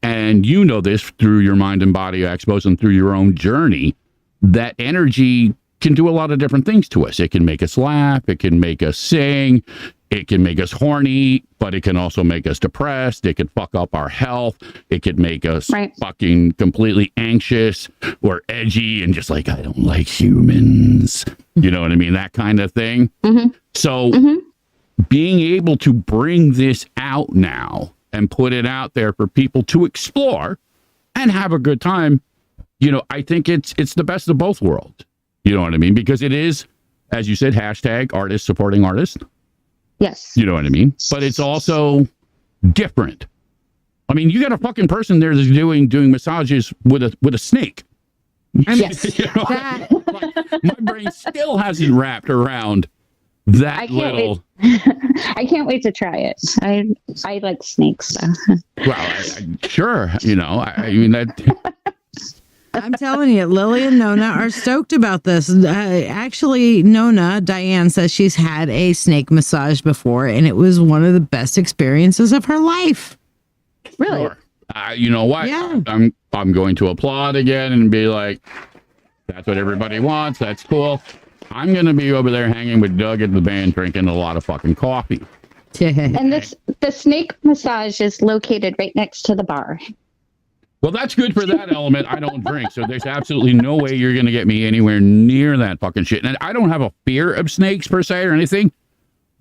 And you know this through your mind and body expos and through your own journey, that energy can do a lot of different things to us. It can make us laugh. It can make us sing. It can make us horny, but it can also make us depressed. It can fuck up our health. It could make us fucking completely anxious or edgy and just like, I don't like humans. You know what I mean? That kind of thing. So being able to bring this out now and put it out there for people to explore and have a good time, you know, I think it's the best of both worlds. You know what I mean? Because it is, as you said, hashtag artists supporting artists. Yes. You know what I mean? But it's also different. I mean, you got a fucking person there that's doing massages with a snake. Yes. You know, like, my brain still hasn't wrapped around that little. I can't wait to try it. I like snakes. So. Well, sure. You know, I mean that. I'm telling you, Lily and Nona are stoked about this. Actually, Nona, Diane, says she's had a snake massage before, and it was one of the best experiences of her life. Really? Sure. You know what? Yeah. I'm going to applaud again and be like, that's what everybody wants. That's cool. I'm going to be over there hanging with Doug at the band, drinking a lot of fucking coffee. And the snake massage is located right next to the bar. Well, that's good for that element. I don't drink, so there's absolutely no way you're going to get me anywhere near that fucking shit. And I don't have a fear of snakes per se or anything.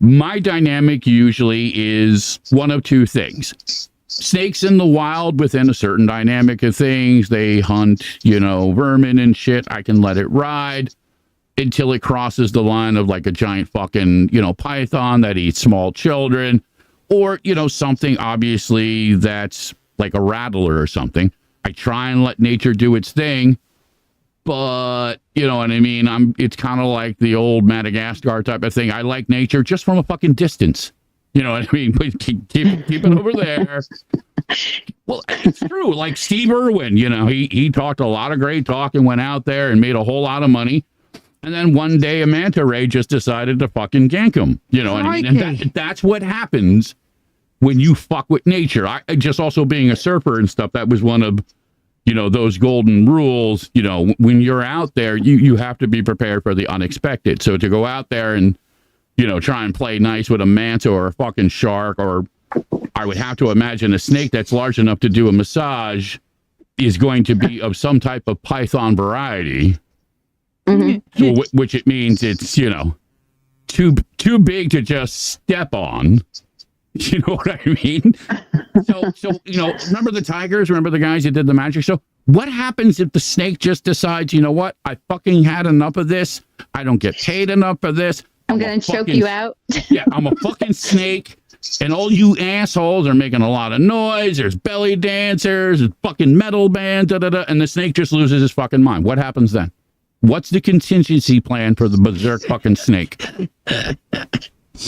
My dynamic usually is one of two things. Snakes in the wild within a certain dynamic of things. They hunt, you know, vermin and shit. I can let it ride until it crosses the line of like a giant fucking, you know, python that eats small children, or, you know, something obviously that's like a rattler or something. I try and let nature do its thing, but you know what I mean? It's kind of like the old Madagascar type of thing. I like nature just from a fucking distance. You know what I mean? But keep it over there. Well, it's true. Like Steve Irwin, you know, he talked a lot of great talk and went out there and made a whole lot of money. And then one day a manta ray just decided to fucking gank him. You know what I mean? And that's what happens when you fuck with nature. I just also being a surfer and stuff, that was one of, you know, those golden rules. You know, when you're out there, you have to be prepared for the unexpected. So to go out there and, you know, try and play nice with a manta or a fucking shark, or I would have to imagine a snake that's large enough to do a massage is going to be of some type of python variety. So, which it means it's, you know, too big to just step on. You know what I mean? So, you know, remember the tigers? Remember the guys that did the magic show? What happens if the snake just decides, you know what? I fucking had enough of this. I don't get paid enough for this. I'm going to choke you out. Yeah, I'm a fucking snake. And all you assholes are making a lot of noise. There's belly dancers, there's fucking metal band, and the snake just loses his fucking mind. What happens then? What's the contingency plan for the berserk fucking snake?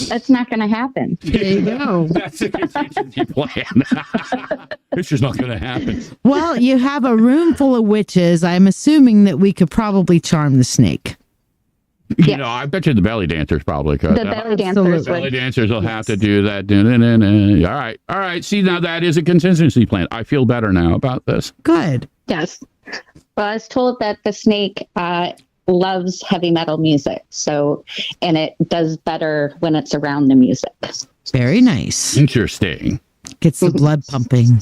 That's not going to happen. There you go. That's the contingency plan. It's just not going to happen. Well, you have a room full of witches. I'm assuming that we could probably charm the snake. You know, I bet you the belly dancers probably could. The belly dancers The belly dancers will have to do that. All right. See, now that is a contingency plan. I feel better now about this. Good. Yes. Well, I was told that the snake loves heavy metal music, and it does better when it's around the music. Very nice. Interesting. Gets the blood pumping.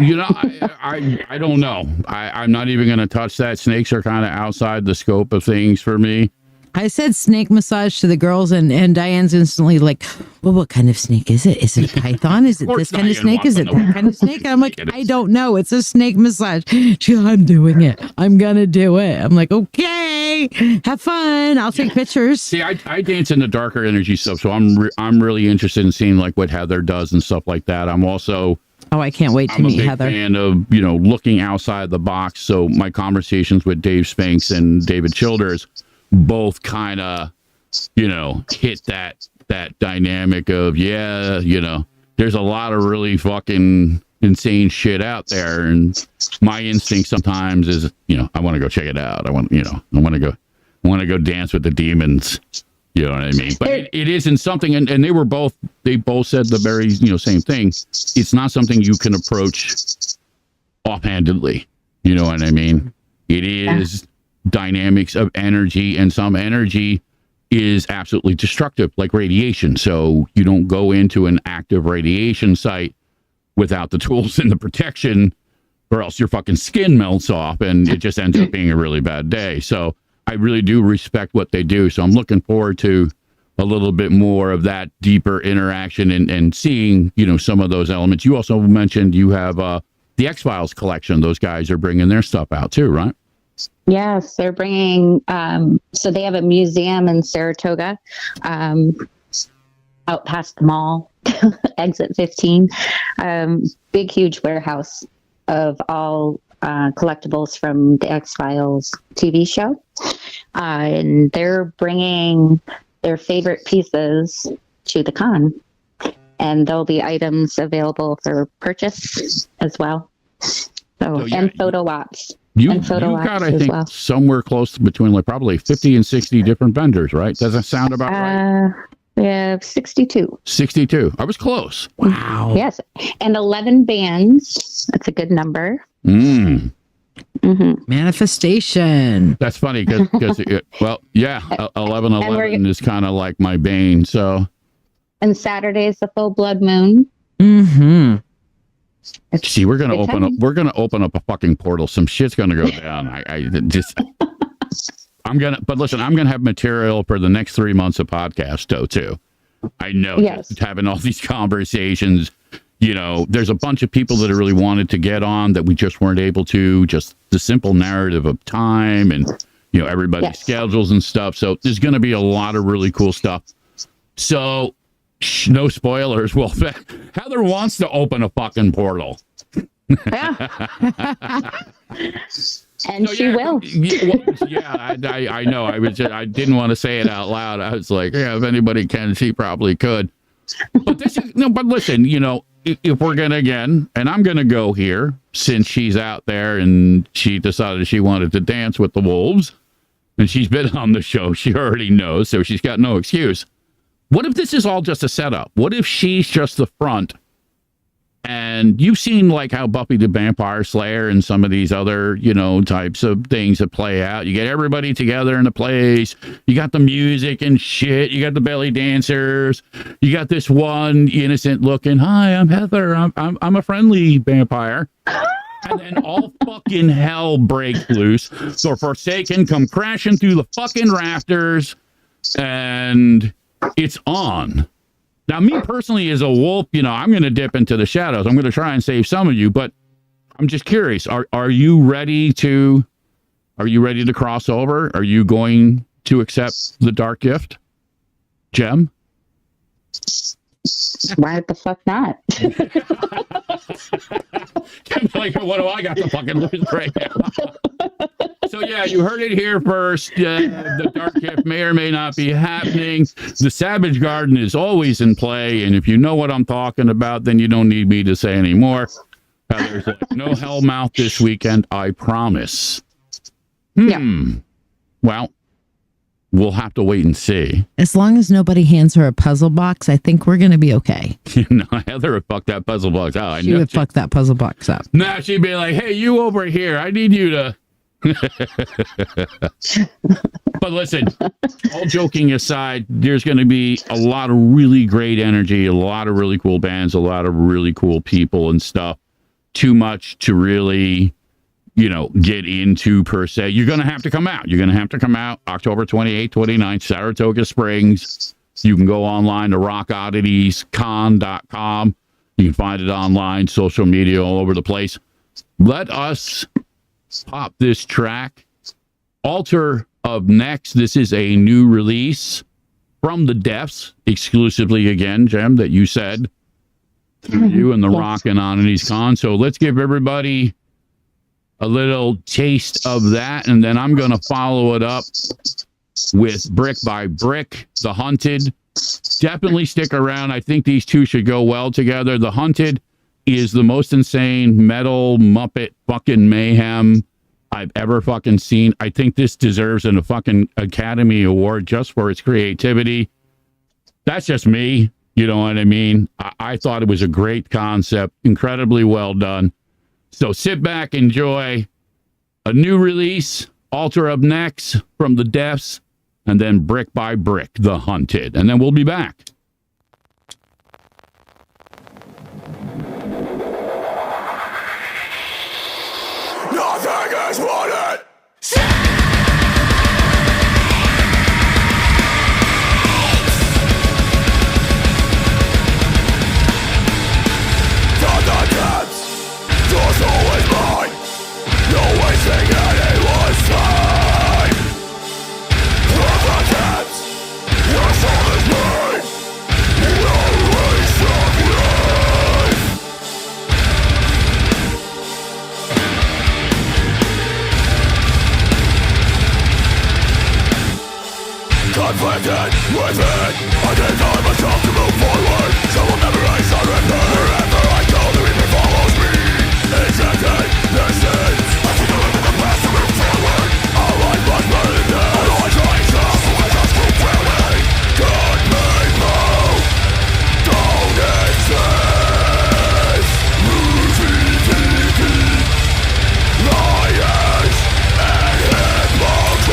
You know, I don't know. I'm not even going to touch that. Snakes are kind of outside the scope of things for me. I said snake massage to the girls, and Diane's instantly like, well, what kind of snake is it? Is it a python? Is it this kind of snake? Is it that kind of snake? And I'm like, I don't know. It's a snake massage. She's, I'm doing it. I'm going to do it. I'm like, okay, have fun. I'll take pictures. See, I dance in the darker energy stuff, so I'm really interested in seeing like what Heather does and stuff like that. I'm also... Oh, I can't wait to meet Heather. I'm a big fan of, you know, looking outside the box. So my conversations with Dave Spinks and David Childers both kind of, you know, hit that dynamic of, yeah, you know, there's a lot of really fucking insane shit out there. And my instinct sometimes is, you know, I want to go check it out. I want to go dance with the demons. You know what I mean? But it isn't something, and they both said the very, same thing. It's not something you can approach offhandedly. You know what I mean? It is dynamics of energy, and some energy is absolutely destructive, like radiation. So you don't go into an active radiation site without the tools and the protection, or else your fucking skin melts off and it just ends up being a really bad day. So I really do respect what they do. So I'm looking forward to a little bit more of that deeper interaction and seeing, some of those elements. You also mentioned you have the X-Files collection. Those guys are bringing their stuff out too, right? Yes, they're bringing, so they have a museum in Saratoga, out past the mall, exit 15, big, huge warehouse of all collectibles from the X-Files TV show. And they're bringing their favorite pieces to the con. And there'll be items available for purchase as well. And photo ops. You got, I think, somewhere close between like probably 50 and 60 different vendors, right? Does that sound about right? We have 62. 62. I was close. Wow. Yes. And 11 bands. That's a good number. Manifestation. That's funny because 11 is kind of like my bane. So. And Saturday is the full blood moon. See, we're gonna open up a fucking portal. Some shit's gonna go down. I'm gonna have material for the next 3 months of podcast though too. I know, just having all these conversations. There's a bunch of people that really wanted to get on that we just weren't able to. Just the simple narrative of time and everybody's schedules and stuff. So there's gonna be a lot of really cool stuff. So. No spoilers. Well, Heather wants to open a fucking portal. And she will. I know. I didn't want to say it out loud. I was like, if anybody can, she probably could. But but listen, if we're gonna and I'm gonna go here since she's out there and she decided she wanted to dance with the wolves, and she's been on the show. She already knows, so she's got no excuse. What if this is all just a setup? What if she's just the front? And you've seen like how Buffy the Vampire Slayer and some of these other, types of things that play out. You get everybody together in a place. You got the music and shit. You got the belly dancers. You got this one innocent looking, hi, I'm Heather. I'm a friendly vampire. And then all fucking hell breaks loose. So Forsaken come crashing through the fucking rafters and it's on. Now, me personally as a wolf, I'm going to dip into the shadows. I'm going to try and save some of you, but I'm just curious. Are you ready to cross over? Are you going to accept the dark gift? Jem? Why the fuck not? Like, what do I got to fucking lose right now? So yeah, you heard it here first. The dark gift may or may not be happening. The Savage Garden is always in play, and if you know what I'm talking about, then you don't need me to say anymore. There's no Hellmouth this weekend, I promise. Well, we'll have to wait and see. As long as nobody hands her a puzzle box, I think we're going to be okay. Heather would fuck that puzzle box out. She would fuck that puzzle box up. Nah, she'd be like, hey, you over here. I need you to... But listen, all joking aside, there's going to be a lot of really great energy, a lot of really cool bands, a lot of really cool people and stuff. Too much to really... get into per se. You're going to have to come out. You're going to have to come out October 28th, 29th, Saratoga Springs. You can go online to rockodditiescon.com. You can find it online, social media, all over the place. Let us pop this track. Altar of Next. This is a new release from the Defs, exclusively again, Jem, that you said. You and the Rockin' Oddities Con. So let's give everybody a little taste of that, and then I'm going to follow it up with Brick by Brick, The Hunted. Definitely stick around. I think these two should go well together. The Hunted is the most insane metal Muppet fucking mayhem I've ever fucking seen. I think this deserves a fucking Academy Award just for its creativity. That's just me. You know what I mean? I thought it was a great concept, incredibly well done. So sit back, enjoy a new release, Altar of Necks from the Deafs, and then Brick by Brick, The Hunted. And then we'll be back. Nothing is wanted. The depths, yours always mine. No wasting anyone's time. From the depths, your soul is mine. No waste of life. Conflicted within, I think I must have to move forward. So will never rise or return. Wherever I go, the reaper follows me. Accepted distance, I see the limit of the past to move forward. Our life must burn in this. Although I try so, I just move clearly. God made move, don't exist. Movie, liars, and hypocrites.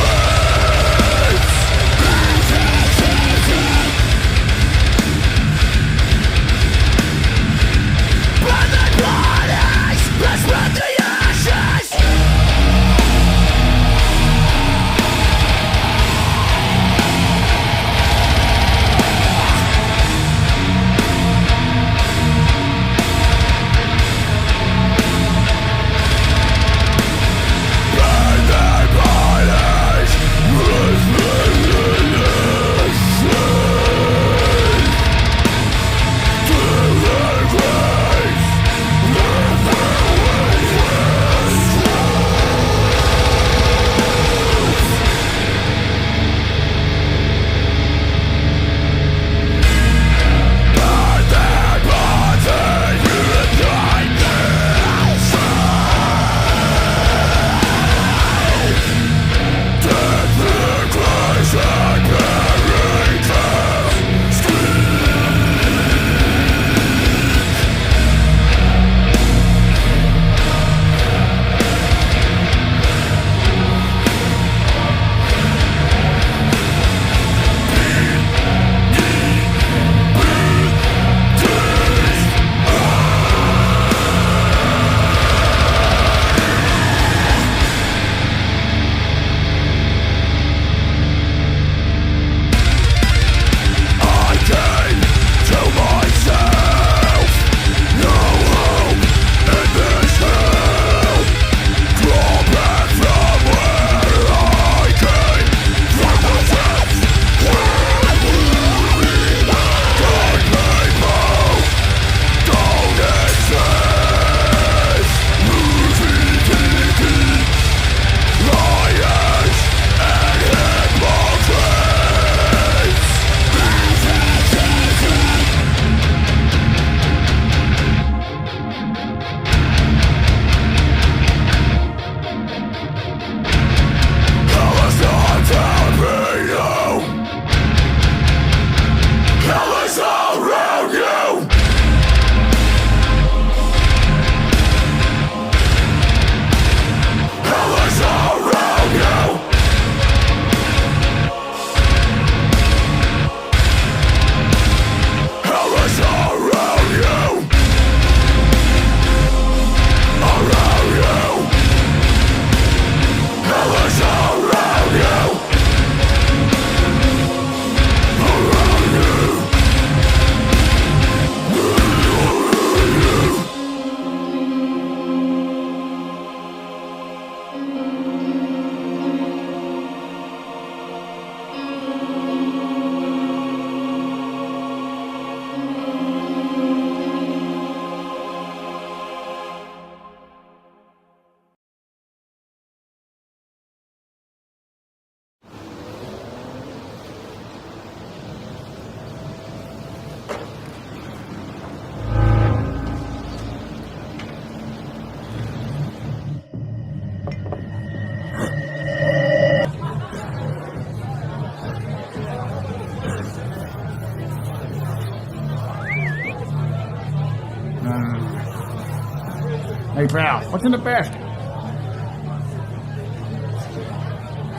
pal. What's in the basket?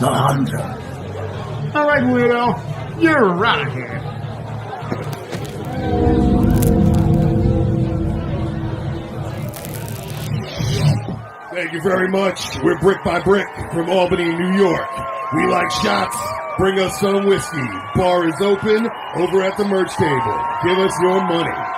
The hunter. All right, weirdo. You're out of here. Thank you very much. We're Brick by Brick from Albany, New York. We like shots. Bring us some whiskey. Bar is open over at the merch table. Give us your money.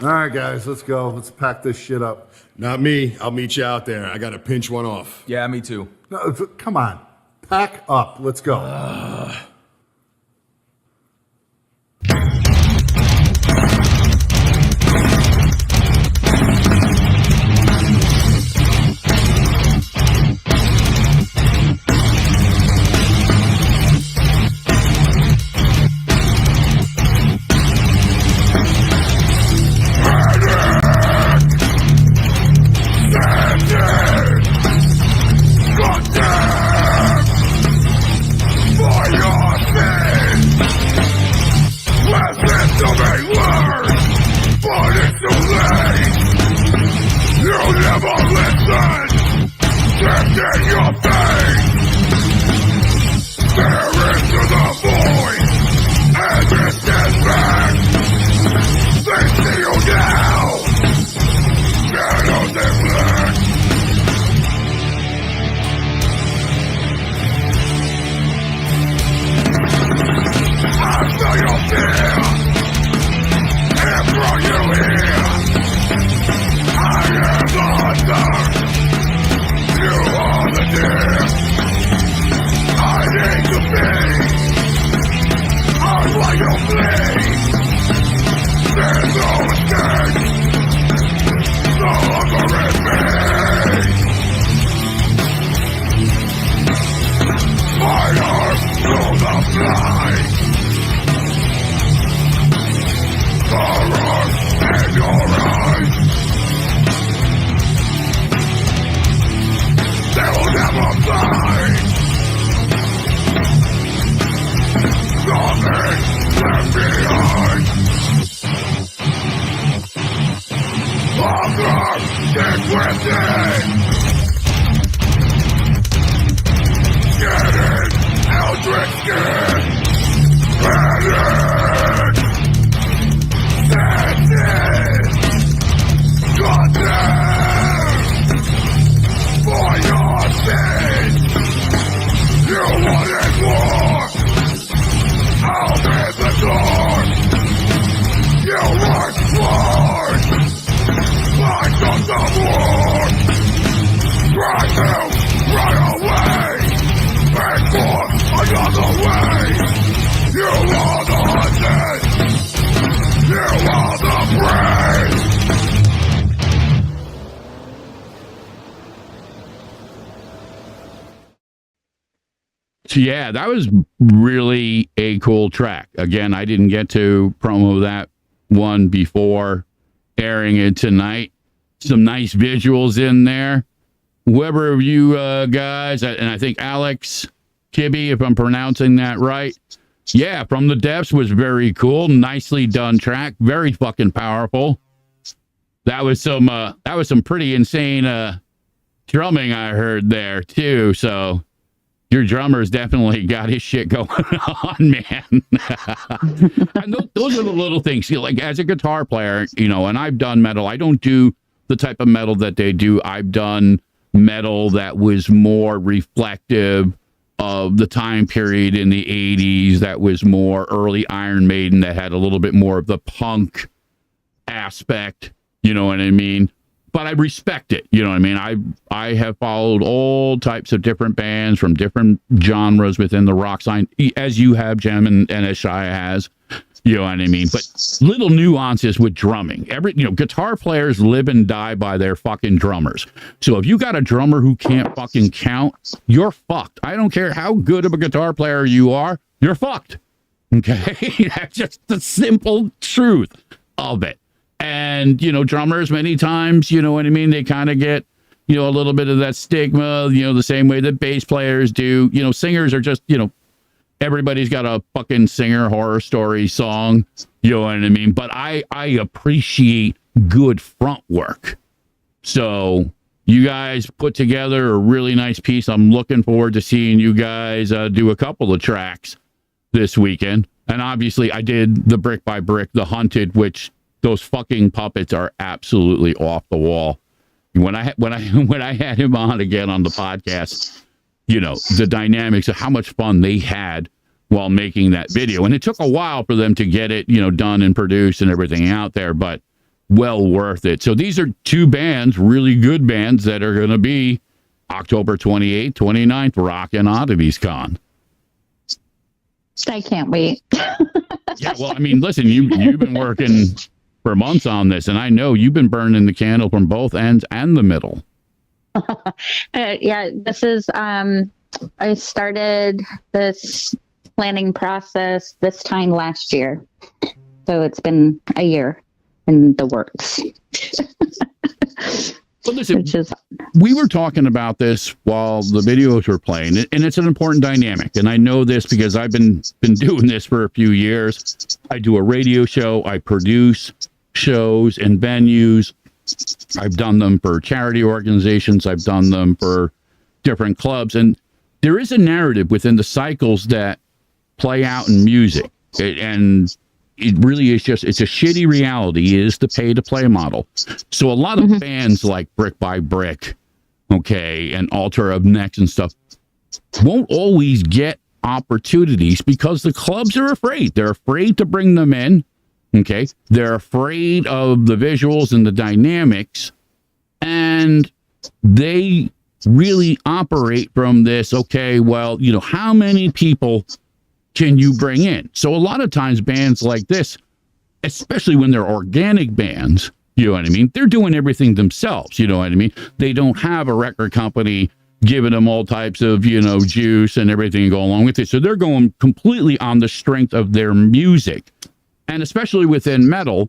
All right, guys, let's go. Let's pack this shit up. Not me. I'll meet you out there. I gotta pinch one off. Yeah, me too. No, come on. Pack up. Let's go. So yeah, that was really a cool track. Again, I didn't get to promo that one before airing it tonight. Some nice visuals in there. Whoever of you guys, and I think Alex Kibbe, if I'm pronouncing that right. Yeah, From the Depths was very cool. Nicely done track. Very fucking powerful. That was some pretty insane drumming I heard there too. So your drummer's definitely got his shit going on, man. And those are the little things. You know, like as a guitar player, you know, and I've done metal. I don't do the type of metal that they do. I've done metal that was more reflective of the time period in the 80s, that was more early Iron Maiden, that had a little bit more of the punk aspect, you know what I mean? But I respect it, you know what I mean? I have followed all types of different bands from different genres within the rock scene, as you have, Jem, and as Shia has, you know what I mean? But little nuances with drumming. Guitar players live and die by their fucking drummers. So if you got a drummer who can't fucking count, you're fucked. I don't care how good of a guitar player you are, you're fucked. Okay? That's just the simple truth of it. And, you know, drummers many times, you know what I mean, they kind of get, you know, a little bit of that stigma, you know, the same way that bass players do. You know, singers are just, you know, everybody's got a fucking singer horror story song. You know what I mean? But I appreciate good front work. So you guys put together a really nice piece. I'm looking forward to seeing you guys do a couple of tracks this weekend. And obviously I did the Brick by Brick, the Hunted, which those fucking puppets are absolutely off the wall. When I had him on again on the podcast, you know, the dynamics of how much fun they had while making that video. And it took a while for them to get it, you know, done and produced and everything out there, but well worth it. So these are two bands, really good bands, that are going to be October 28th, 29th, rocking Oddities Con. I can't wait. Yeah, well, I mean, listen, you've been working for months on this, and I know you've been burning the candle from both ends and the middle. Yeah, this is, I started this planning process this time last year. So it's been a year in the works. But listen, we were talking about this while the videos were playing, and it's an important dynamic. And I know this because I've been doing this for a few years. I do a radio show. I produce shows and venues. I've done them for charity organizations. I've done them for different clubs. And there is a narrative within the cycles that play out in music. And it really is just, it's a shitty reality. It is the pay to play model. So a lot of bands like Brick by Brick, okay, and Altar of Necks and stuff won't always get opportunities because the clubs are afraid. They're afraid to bring them in. Okay. They're afraid of the visuals and the dynamics, and they really operate from this. Okay, well, you know, how many people can you bring in? So a lot of times bands like this, especially when they're organic bands, you know what I mean? They're doing everything themselves. You know what I mean? They don't have a record company giving them all types of, you know, juice and everything to go along with it. So they're going completely on the strength of their music. And especially within metal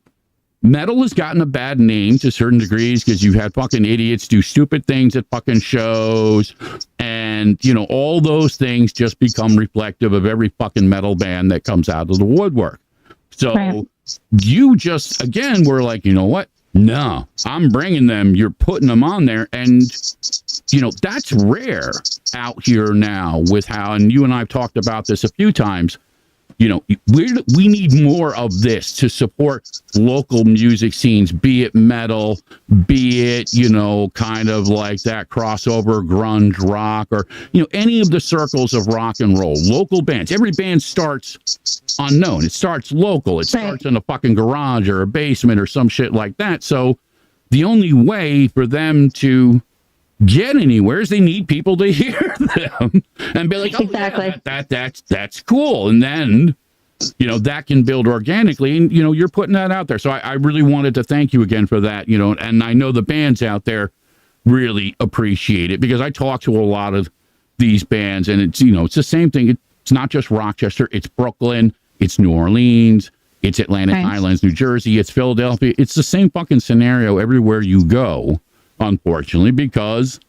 has gotten a bad name to certain degrees because you've had fucking idiots do stupid things at fucking shows. And, you know, all those things just become reflective of every fucking metal band that comes out of the woodwork. So you just, again, were like, you know what? No, I'm bringing them. You're putting them on there. And, you know, that's rare out here now with how, and you and I have talked about this a few times, you know, we need more of this to support local music scenes, be it metal, be it, you know, kind of like that crossover grunge rock, or, you know, any of the circles of rock and roll, local bands. Every band starts unknown. It starts local. It starts in a fucking garage or a basement or some shit like that. So the only way for them to get anywhere is they need people to hear them and be like, oh, exactly. Yeah, that's cool. And then, you know, that can build organically, and, you know, you're putting that out there. So I really wanted to thank you again for that, you know, and I know the bands out there really appreciate it because I talk to a lot of these bands, and it's, you know, it's the same thing. It's not just Rochester, it's Brooklyn, it's New Orleans, it's Atlantic Islands, New Jersey, it's Philadelphia. It's the same fucking scenario everywhere you go, unfortunately, because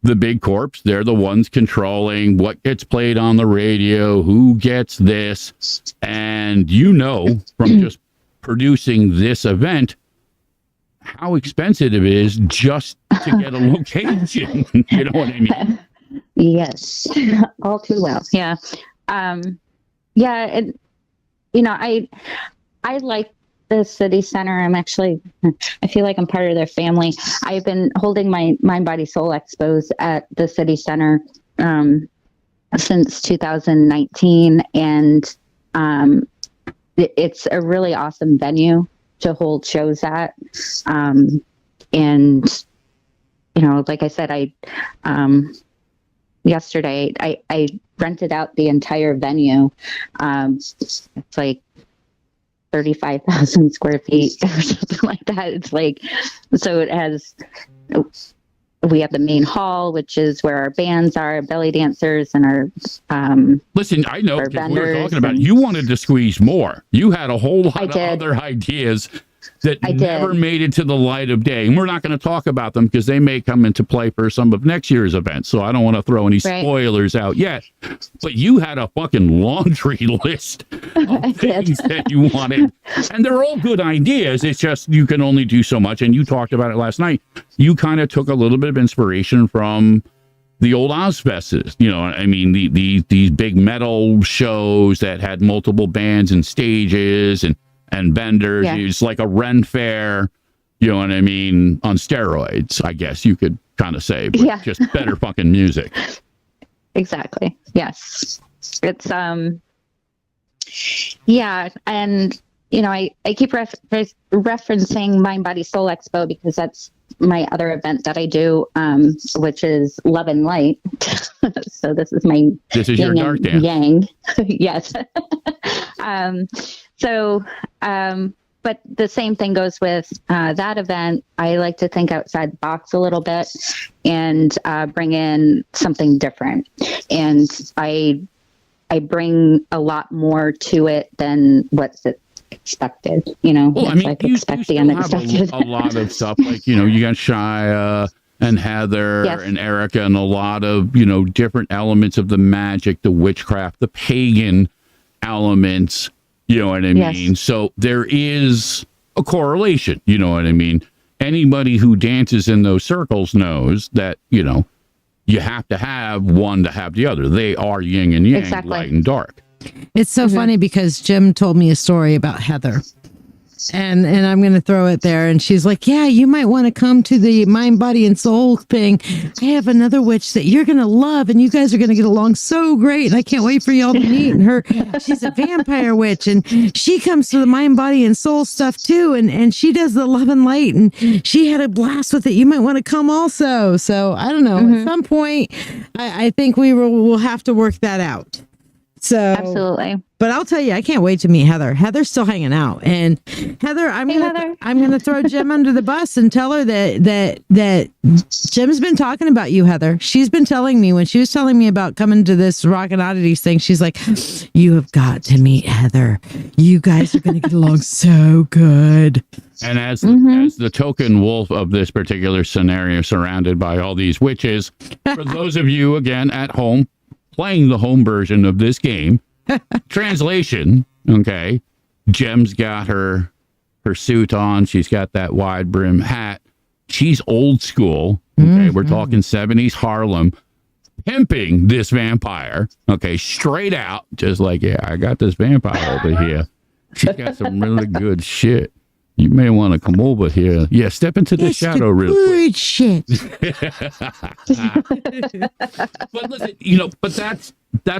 the big corps, they're the ones controlling what gets played on the radio, who gets this. And you know, from just producing this event, how expensive it is just to get a location. You know what I mean? Yes, all too well. Yeah. Yeah. And, you know, I like the city center. I feel like I'm part of their family. I've been holding my Mind, Body, Soul expos at the city center since 2019. And it's a really awesome venue to hold shows at. And, you know, like I said, yesterday, I rented out the entire venue. It's like 35,000 square feet or something like that. It's like, so it has, we have the main hall, which is where our bands are, belly dancers, and our listen, I know, because we were talking about, you wanted to squeeze more. You had a whole lot of other ideas that I never did. made it to the light of day. And we're not going to talk about them because they may come into play for some of next year's events. So I don't want to throw any Right. spoilers out yet. But you had a fucking laundry list of things that you wanted. And they're all good ideas. It's just you can only do so much. And you talked about it last night. You kind of took a little bit of inspiration from the old Ozfests, you know, I mean, these big metal shows that had multiple bands and stages and vendors. Yeah. It's like a Ren Fair, you know what I mean, on steroids, I guess you could kind of say, but Yeah. just better fucking music. Exactly. Yes. It's yeah, and you know, I keep referencing Mind Body Soul Expo because that's my other event that I do, which is Love and Light. So this is my Your dark dance. yang. Yes. But the same thing goes with that event. I like to think outside the box a little bit and bring in something different. And I bring a lot more to it than what's expected. You know, Well, I it's mean, like you expect the still have unexpected. a lot of stuff like, you know, you got Shia and Heather Yes. and Erica and a lot of, you know, different elements of the magic, the witchcraft, the pagan elements, you know what I Yes. mean? So there is a correlation, you know what I mean? Anybody who dances in those circles knows that, you know, you have to have one to have the other. They are yin and yang, Exactly. light and dark. It's so funny because Jim told me a story about Heather. And I'm going to throw it there. And she's like, yeah, you might want to come to the Mind, Body, and Soul thing. I have another witch that you're going to love, and you guys are going to get along so great. And I can't wait for y'all to meet. And she's a vampire witch, and she comes to the Mind, Body, and Soul stuff too. And she does the Love and Light, and she had a blast with it. You might want to come also. So I don't know. At some point, I think we'll have to work that out. So Absolutely. But I'll tell you, I can't wait to meet Heather. Heather's still hanging out, and Heather, I'm gonna throw Jim under the bus and tell her that Jim's been talking about you, Heather. She's been telling me when she was telling me about coming to this Rock and Oddities thing. She's like, "You have got to meet Heather. You guys are gonna get along so good." And as the token wolf of this particular scenario, surrounded by all these witches, for those of you again at home playing the home version of this game. Translation, okay. Jem's got her suit on. She's got that wide brim hat. She's old school. Okay, we're talking 70s Harlem, pimping this vampire. Okay, straight out, just like, yeah, I got this vampire over here. She's got some really good shit. You may want to come over here. Yeah, step into the shadow real quick. Good shit. But listen, you know, but that's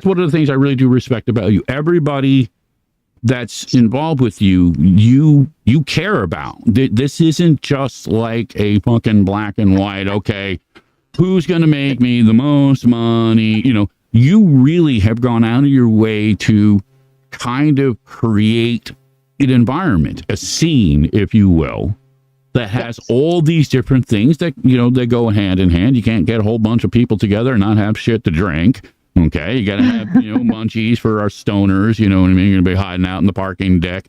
one of the things I really do respect about you. Everybody that's involved with you care about. This isn't just like a fucking black and white, okay, who's going to make me the most money? You know, you really have gone out of your way to kind of create an environment, a scene, if you will, that has all these different things that, you know, they go hand in hand. You can't get a whole bunch of people together and not have shit to drink. Okay, you gotta have, you know, munchies for our stoners, you know what I mean? You're gonna be hiding out in the parking deck,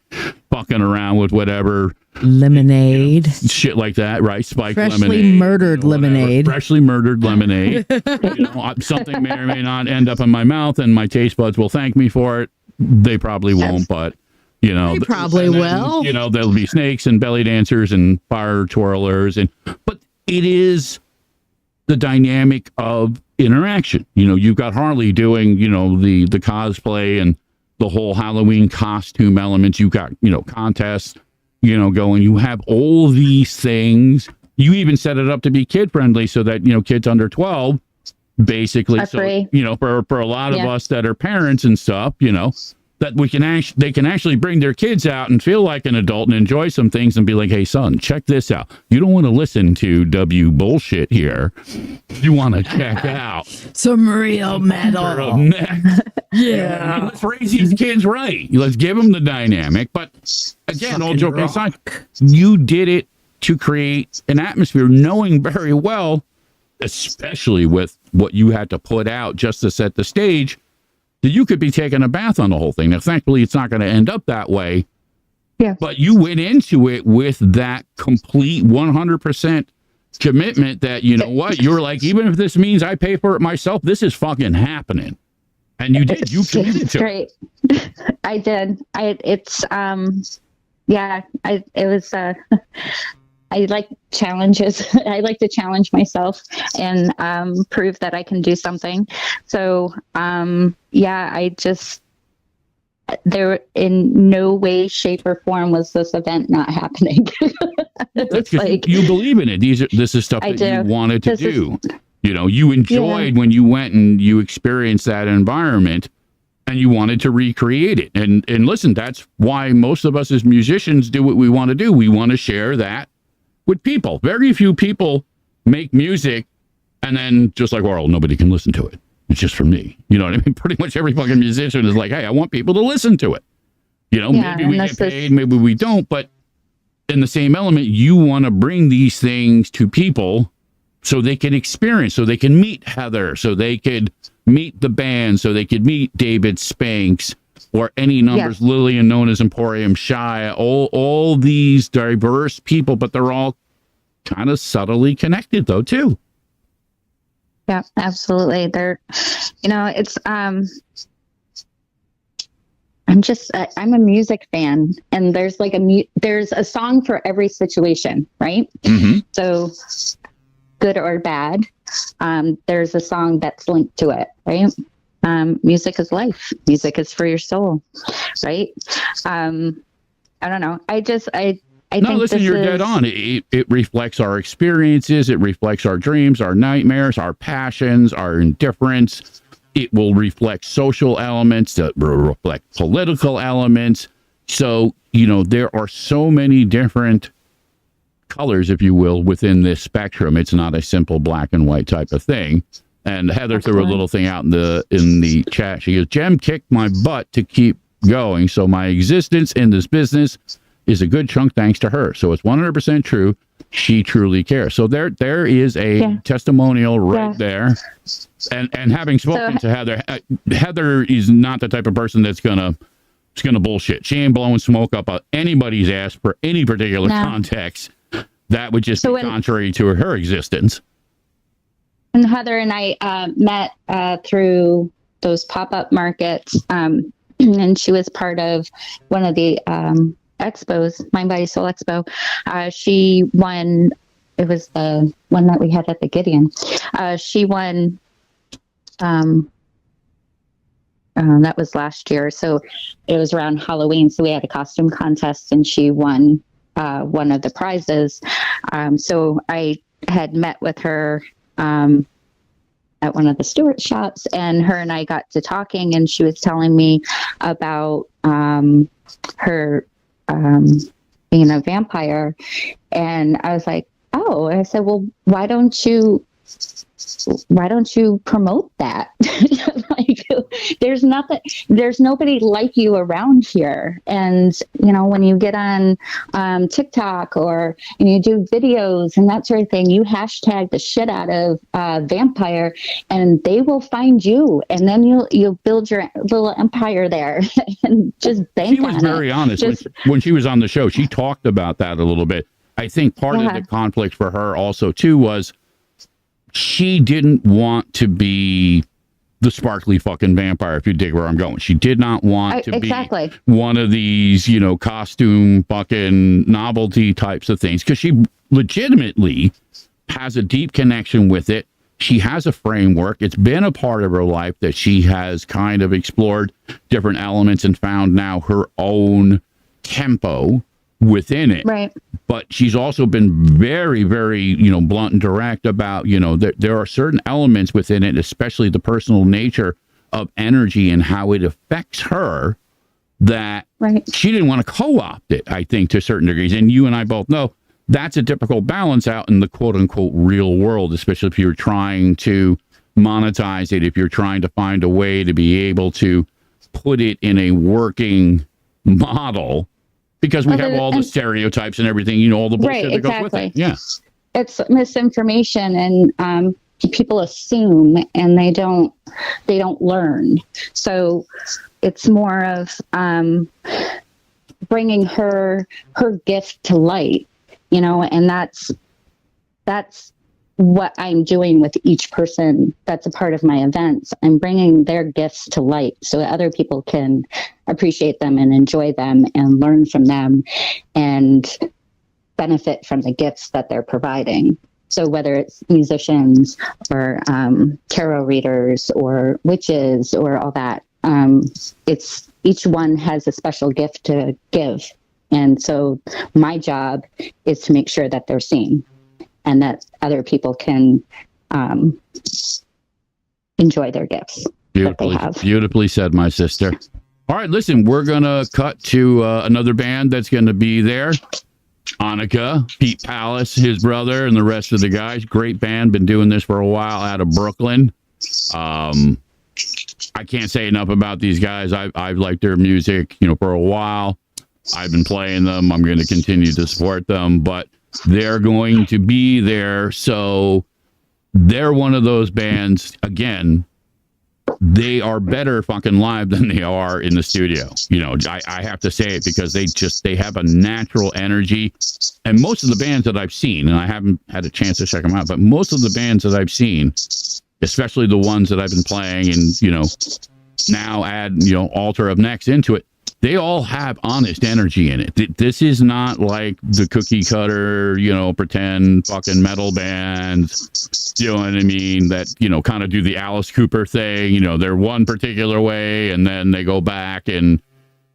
fucking around with whatever Lemonade. you know, shit like that, right? Spiked Freshly lemonade. murdered lemonade. Freshly murdered lemonade. You know, something may or may not end up in my mouth, and my taste buds will thank me for it. They probably won't, but you know, They probably and then, will. You know, there'll be snakes and belly dancers and fire twirlers, but it is the dynamic of interaction. You know, you've got Harley doing, you know, the cosplay and the whole Halloween costume elements. You've got, you know, contests, you know, going. You have all these things. You even set it up to be kid friendly so that, you know, kids under 12 basically, Are so free. you know, for a lot of us that are parents and stuff, you know, that they can actually bring their kids out and feel like an adult and enjoy some things and be like, hey son, check this out. You don't want to listen to W bullshit here. You want to check out Some real metal. Yeah. Let's raise these kids right. Let's give them the dynamic. But again, all joking aside, you did it to create an atmosphere knowing very well, especially with what you had to put out just to set the stage, that you could be taking a bath on the whole thing. Now, thankfully, it's not going to end up that way. Yeah. But you went into it with that complete 100% commitment that, you know what, you were like, even if this means I pay for it myself, this is fucking happening. And you did. You committed to it. Great. I did. It was, I like challenges. I like to challenge myself and prove that I can do something. So, there in no way, shape, or form was this event not happening. It's like, you believe in it. This is stuff that you wanted to do. You know, you enjoyed when you went and you experienced that environment, and you wanted to recreate it. And listen, that's why most of us as musicians do what we want to do. We want to share that with people. Very few people make music and then just like, well, nobody can listen to it. It's just for me. You know what I mean? Pretty much every fucking musician is like, hey, I want people to listen to it. You know, maybe we get paid, maybe we don't, but in the same element, you want to bring these things to people so they can experience, so they can meet Heather, so they could meet the band, so they could meet David Spanks or any numbers, Lillian known as Emporium Shy, all these diverse people, but they're all kind of subtly connected though, too. Yeah, absolutely. They're, you know, it's, I'm a music fan, and there's like there's a song for every situation, right? Mm-hmm. So good or bad, there's a song that's linked to it, right? Music is life. Music is for your soul, right? I don't know. I think listen, you're dead on. It reflects our experiences. It reflects our dreams, our nightmares, our passions, our indifference. It will reflect social elements, that will reflect political elements. So, you know, there are so many different colors, if you will, within this spectrum. It's not a simple black and white type of thing. And Heather threw a little thing out in the chat. She goes, Jem kicked my butt to keep going. So my existence in this business is a good chunk thanks to her. So it's 100% true. She truly cares. So there is a testimonial right there. And having spoken to Heather, Heather is not the type of person that's gonna bullshit. She ain't blowing smoke up anybody's ass for any particular context. That would just be contrary to her existence. And Heather and I met through those pop-up markets, and she was part of one of the expos, Mind Body Soul Expo. She won. It was the one that we had at the Gideon. She won. That was last year, so it was around Halloween. So we had a costume contest, and she won one of the prizes. So I had met with her at one of the Stewart shops, and her and I got to talking, and she was telling me about her being a vampire. And I was like, oh, and I said, well, why don't you promote that? Like, there's nobody like you around here. And, you know, when you get on TikTok and you do videos and that sort of thing, you hashtag the shit out of vampire, and they will find you, and then you'll build your little empire there and just bank on it. She was very honest. When she was on the show, she talked about that a little bit. I think part of the conflict for her also, too, was she didn't want to be the sparkly fucking vampire, if you dig where I'm going. She did not want to be one of these, you know, costume fucking novelty types of things, because she legitimately has a deep connection with it. She has a framework. It's been a part of her life that she has kind of explored different elements and found now her own tempo within it. Right. But she's also been very, very, you know, blunt and direct about, you know, there are certain elements within it, especially the personal nature of energy and how it affects her, that she didn't want to co-opt it, I think, to certain degrees. And you and I both know that's a difficult balance out in the quote unquote real world, especially if you're trying to monetize it, if you're trying to find a way to be able to put it in a working model. Because we have all the stereotypes and everything, you know, all the bullshit that goes with it. Yeah. It's misinformation, and people assume, and they don't learn. So it's more of bringing her gift to light, and that's what I'm doing with each person that's a part of my events. I'm bringing their gifts to light so that other people can appreciate them and enjoy them and learn from them and benefit from the gifts that they're providing. So whether it's musicians or tarot readers or witches or all that, it's each one has a special gift to give. And so my job is to make sure that they're seen and that other people can enjoy their gifts that they have. Beautifully said, my sister. All right, listen, we're going to cut to another band that's going to be there. Annika, Pete Palace, his brother, and the rest of the guys. Great band, been doing this for a while out of Brooklyn. I can't say enough about these guys. I've liked their music, for a while. I've been playing them. I'm going to continue to support them, but they're going to be there. So they're one of those bands, again, they are better fucking live than they are in the studio. I have to say it because they have a natural energy. And most of the bands that I've seen, and I haven't had a chance to check them out, but most of the bands that I've seen, especially the ones that I've been playing and, now add, Altar of Next into it, they all have honest energy in it. This is not like the cookie cutter, pretend fucking metal bands, you know what I mean, that, kind of do the Alice Cooper thing, they're one particular way and then they go back and,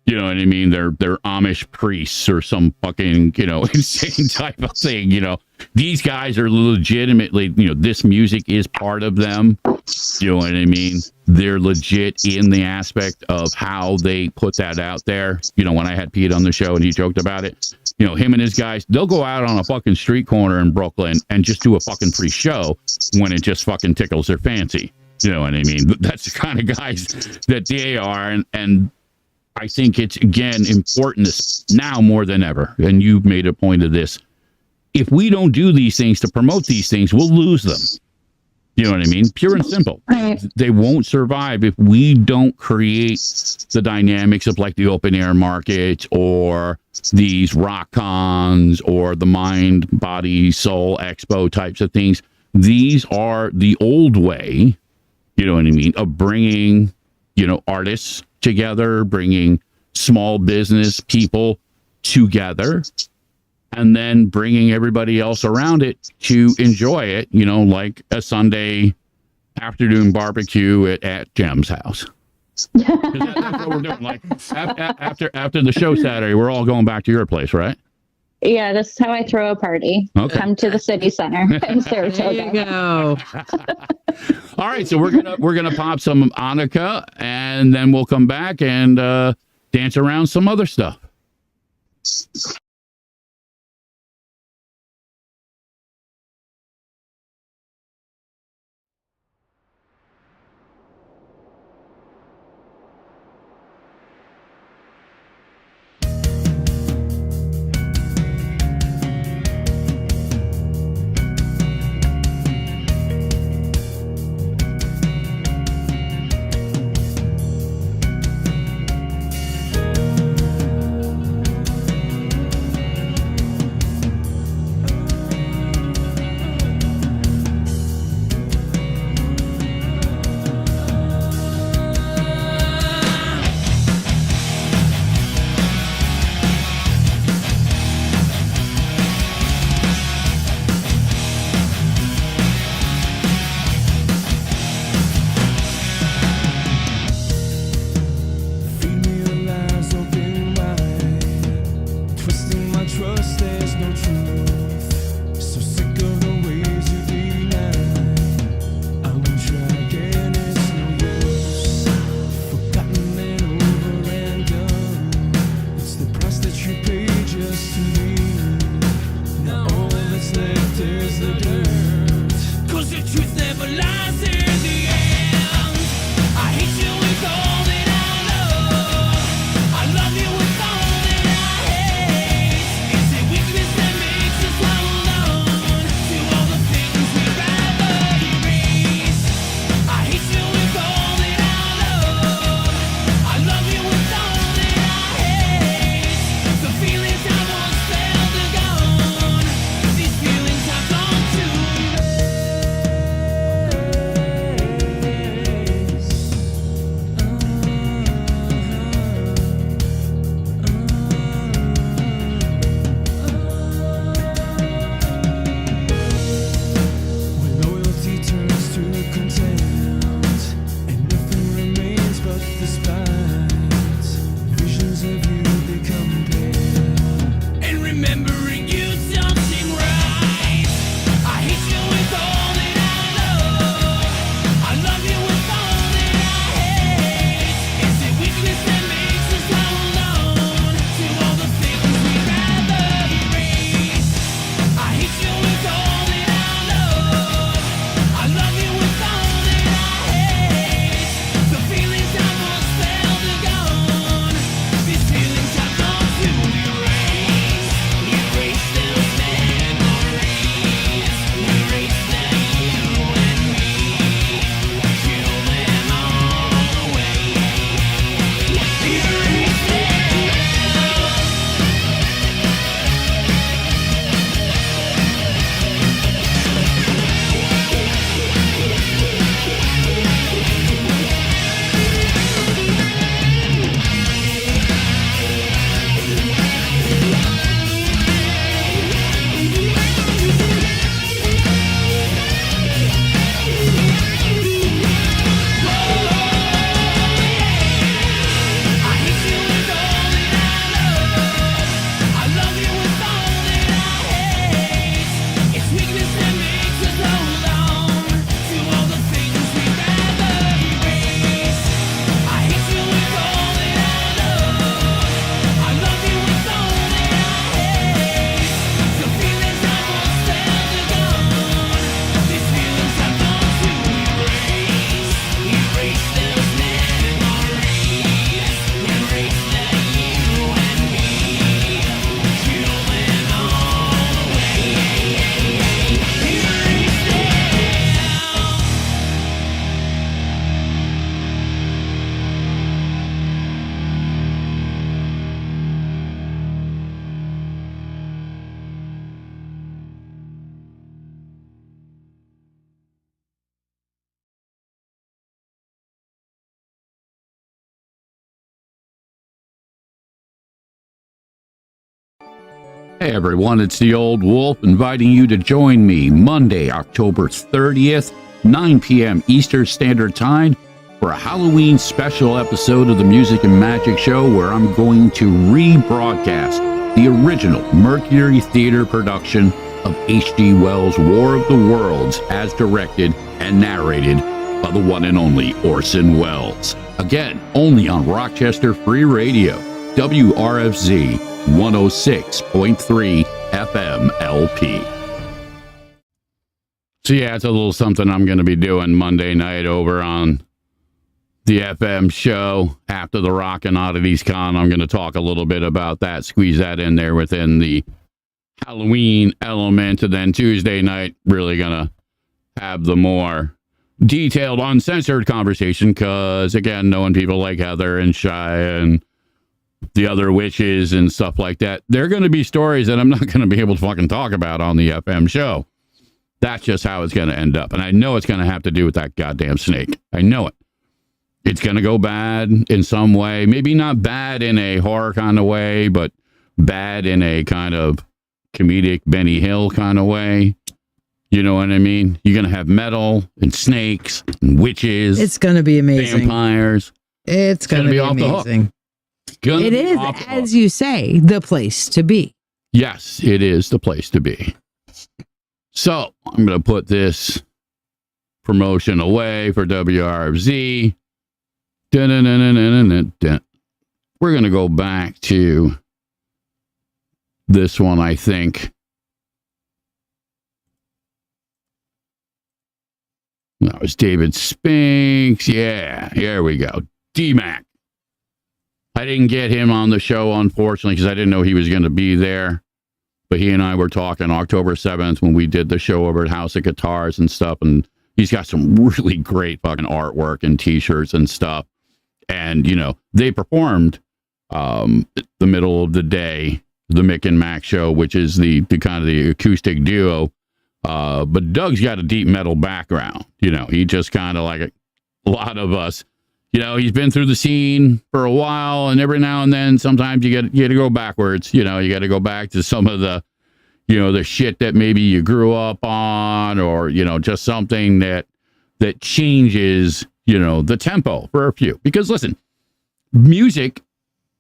you know what I mean, they're Amish priests or some fucking, insane type of thing, These guys are legitimately, this music is part of them. You know what I mean? They're legit in the aspect of how they put that out there. When I had Pete on the show and he joked about it, him and his guys, they'll go out on a fucking street corner in Brooklyn and just do a fucking free show when it just fucking tickles their fancy. You know what I mean? That's the kind of guys that they are. And I think it's, again, important now more than ever. And you've made a point of this. If we don't do these things to promote these things, we'll lose them. You know what I mean? Pure and simple. Right. They won't survive if we don't create the dynamics of like the open air market or these rock cons or the mind, body, soul expo types of things. These are the old way, you know what I mean, of bringing, artists together, bringing small business people together, and then bringing everybody else around it to enjoy it, like a Sunday afternoon barbecue at Jem's house. That's what we're doing. Like after the show Saturday, we're all going back to your place, right? Yeah, this is how I throw a party. Okay. Come to the city center in Saratoga. There you go. All right, so we're gonna pop some Annika, and then we'll come back and dance around some other stuff. Hey everyone, it's the Old Wolf inviting you to join me Monday, October 30th, 9 p.m. Eastern Standard Time for a Halloween special episode of the Music and Magic Show where I'm going to rebroadcast the original Mercury Theater production of H.G. Wells' War of the Worlds as directed and narrated by the one and only Orson Welles. Again, only on Rochester Free Radio, WRFZ 106.3 FM LP. So yeah, it's a little something I'm going to be doing Monday night over on the FM show after the Rockin' Oddities Con. I'm going to talk a little bit about that, squeeze that in there within the Halloween element, and then Tuesday night, really going to have the more detailed, uncensored conversation, because, again, knowing people like Heather and Shy and the other witches and stuff like that, there are going to be stories that I'm not going to be able to fucking talk about on the FM show. That's just how it's going to end up. And I know it's going to have to do with that goddamn snake. I know it. It's going to go bad in some way. Maybe not bad in a horror kind of way, but bad in a kind of comedic Benny Hill kind of way. You know what I mean? You're going to have metal and snakes and witches. It's going to be amazing. Vampires. It's going to be off amazing. The hook. It is, as you say, the place to be. Yes, it is the place to be. So I'm going to put this promotion away for WRFZ. We're going to go back to this one, I think. That was David Spinks. Yeah, here we go. D-Mac. I didn't get him on the show, unfortunately, because I didn't know he was going to be there. But he and I were talking October 7th when we did the show over at House of Guitars and stuff. And he's got some really great fucking artwork and T-shirts and stuff. And, you know, they performed the middle of the day, the Mick and Mac show, which is the kind of the acoustic duo. But Doug's got a deep metal background. You know, he just kind of like a lot of us, you know, he's been through the scene for a while, and every now and then, sometimes you got to go backwards. You know, you got to go back to some of the, you know, the shit that maybe you grew up on, or, you know, just something that changes, you know, the tempo for a few. Because listen, music,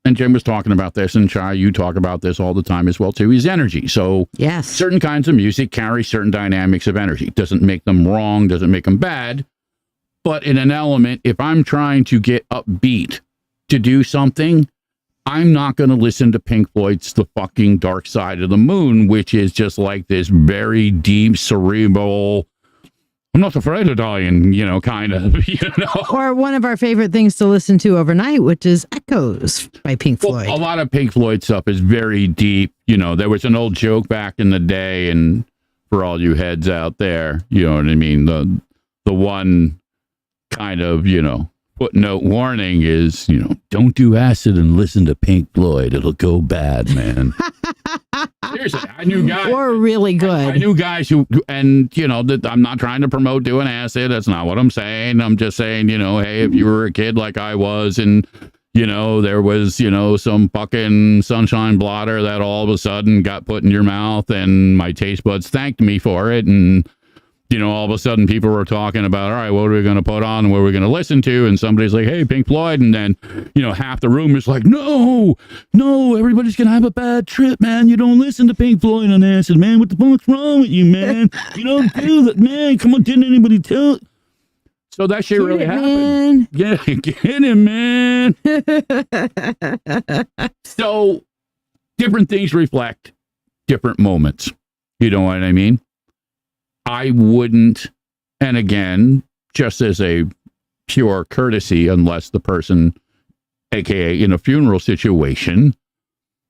and Jim was talking about this, and Chai, you talk about this all the time as well too, is energy. So yes, certain kinds of music carry certain dynamics of energy. Doesn't make them wrong, doesn't make them bad. But in an element, if I'm trying to get upbeat to do something, I'm not going to listen to Pink Floyd's The Fucking Dark Side of the Moon, which is just like this very deep, cerebral, I'm not afraid of dying, you know, kind of, you know. Or one of our favorite things to listen to overnight, which is Echoes by Pink Floyd. Well, a lot of Pink Floyd stuff is very deep. You know, there was an old joke back in the day, and for all you heads out there, you know what I mean? The one kind of, you know, footnote warning is, you know, don't do acid and listen to Pink Floyd. It'll go bad, man. Seriously, I knew guys. Or really good. I knew guys who, and, you know, that I'm not trying to promote doing acid. That's not what I'm saying. I'm just saying, you know, hey, if you were a kid like I was, and, you know, there was, you know, some fucking sunshine blotter that all of a sudden got put in your mouth, and my taste buds thanked me for it, and, you know, all of a sudden people were talking about, all right, what are we going to put on and what are we going to listen to? And somebody's like, hey, Pink Floyd. And then, you know, half the room is like, no, everybody's going to have a bad trip, man. You don't listen to Pink Floyd on acid, man. What the fuck's wrong with you, man? You don't do that, man. Come on, didn't anybody tell it? So that shit really happened. Yeah, get him, man. So different things reflect different moments. You know what I mean? I wouldn't, and again, just as a pure courtesy, unless the person, aka in a funeral situation,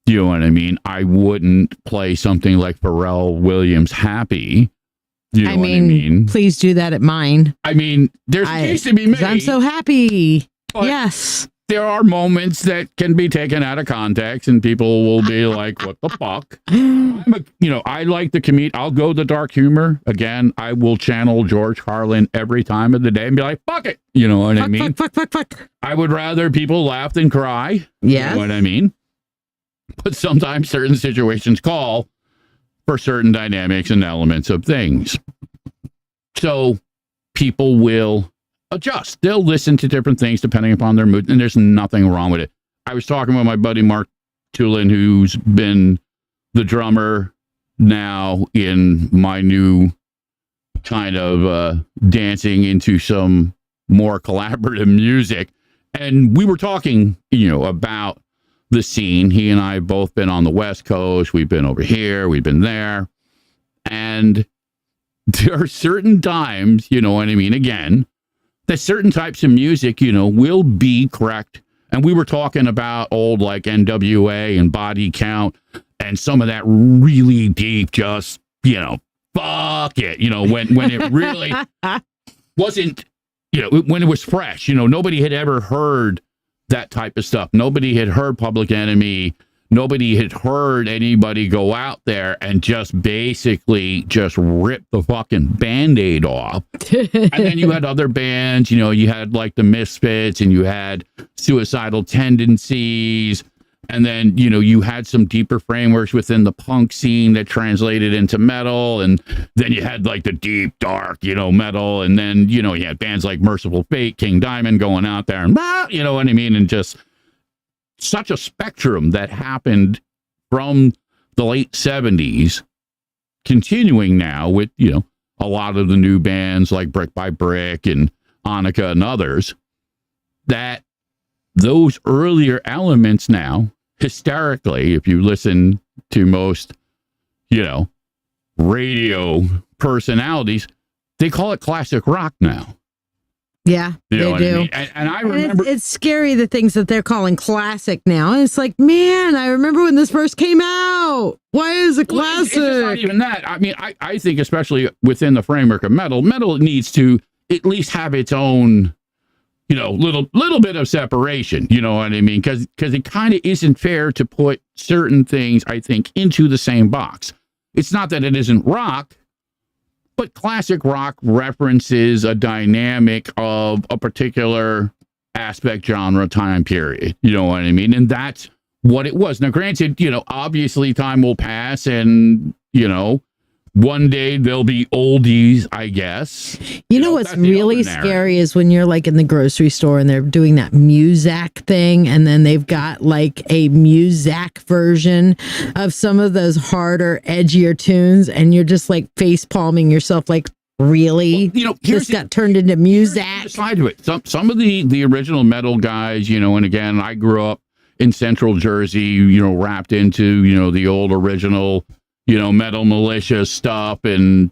you know what I mean? I wouldn't play something like Pharrell Williams' Happy. You know what I mean? Please do that at mine. I mean, there's a case to be made. I'm so happy. But yes. There are moments that can be taken out of context, and people will be like, what the fuck? You know, I like the comedian. I'll go the dark humor. Again, I will channel George Carlin every time of the day and be like, fuck it. You know what I mean? Fuck. I would rather people laugh than cry. Yeah. You know what I mean? but sometimes certain situations call for certain dynamics and elements of things. So people will adjust. They'll listen to different things depending upon their mood, and there's nothing wrong with it. I was talking with my buddy Mark Tulin, who's been the drummer now in my new kind of dancing into some more collaborative music. And we were talking, about the scene. He and I have both been on the West Coast. We've been over here. We've been there. And there are certain times, you know what I mean? Again, that certain types of music, will be correct. And we were talking about old like NWA and Body Count and some of that really deep, just, fuck it, when it really wasn't, when it was fresh, nobody had ever heard that type of stuff. Nobody had heard Public Enemy. Nobody had heard anybody go out there and just basically just rip the fucking Band-Aid off. And then you had other bands, you had like the Misfits and you had Suicidal Tendencies. And then, you had some deeper frameworks within the punk scene that translated into metal. And then you had like the deep, dark, metal. And then, you had bands like Merciful Fate, King Diamond going out there and, you know what I mean? And just such a spectrum that happened from the late 70s, continuing now with, a lot of the new bands like Brick by Brick and Annika and others, that those earlier elements now, hysterically, if you listen to most, radio personalities, they call it classic rock now. Yeah, they do. I mean? And I remember it's scary, the things that they're calling classic now. And it's like, man, I remember when this first came out. Why is it classic? It's not even that. I mean, I think especially within the framework of metal needs to at least have its own, little bit of separation. You know what I mean? Because it kind of isn't fair to put certain things, I think, into the same box. It's not that it isn't rock, but classic rock references a dynamic of a particular aspect, genre, time period. You know what I mean? And that's what it was. Now, granted, obviously time will pass and, one day there'll be oldies, I guess. You know what's really scary is when you're like in the grocery store and they're doing that Muzak thing, and then they've got like a Muzak version of some of those harder, edgier tunes, and you're just like face palming yourself, like, really? Well, this got turned into Muzak. Side to it. Some of the original metal guys, and again, I grew up in Central Jersey, wrapped into, the old original, Metal Militia stuff and,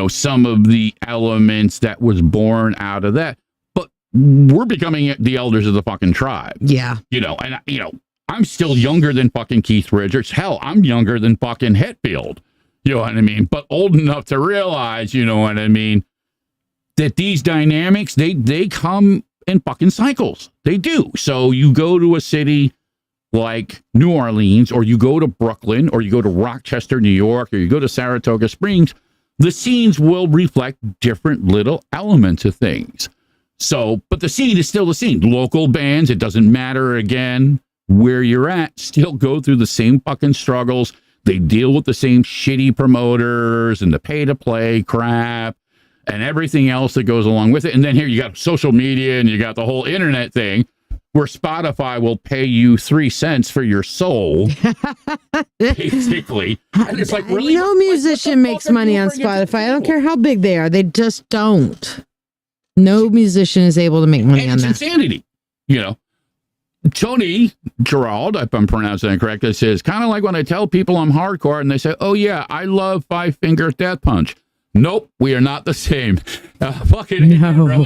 some of the elements that was born out of that. But we're becoming the elders of the fucking tribe. Yeah. And, I'm still younger than fucking Keith Richards. Hell, I'm younger than fucking Hetfield. You know what I mean? But old enough to realize, you know what I mean, that these dynamics, they come in fucking cycles. They do. So you go to a city like New Orleans, or you go to Brooklyn, or you go to Rochester, New York, or you go to Saratoga Springs, the scenes will reflect different little elements of things. So, but the scene is still the scene. Local bands, it doesn't matter, again, where you're at, still go through the same fucking struggles. They deal with the same shitty promoters and the pay-to-play crap and everything else that goes along with it. And then here you got social media and you got the whole internet thing, where Spotify will pay you 3 cents for your soul, basically. And it's like, really? No musician makes money on Spotify. I don't care how big they are. They just don't. No musician is able to make money on that. It's insanity. Tony Gerald, if I'm pronouncing it correctly, says, kind of like when I tell people I'm hardcore and they say, oh yeah, I love Five Finger Death Punch. Nope, we are not the same. Fucking no,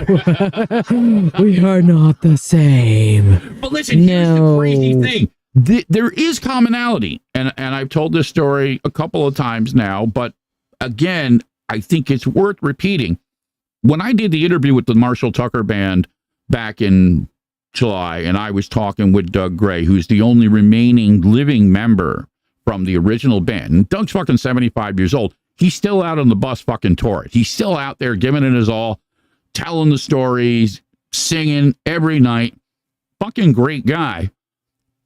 we are not the same. But listen, here's the crazy thing. There is commonality, and I've told this story a couple of times now, but again, I think it's worth repeating. When I did the interview with the Marshall Tucker Band back in July, and I was talking with Doug Gray, who's the only remaining living member from the original band. And Doug's fucking 75 years old. He's still out on the bus fucking tour. He's still out there giving it his all, telling the stories, singing every night. Fucking great guy.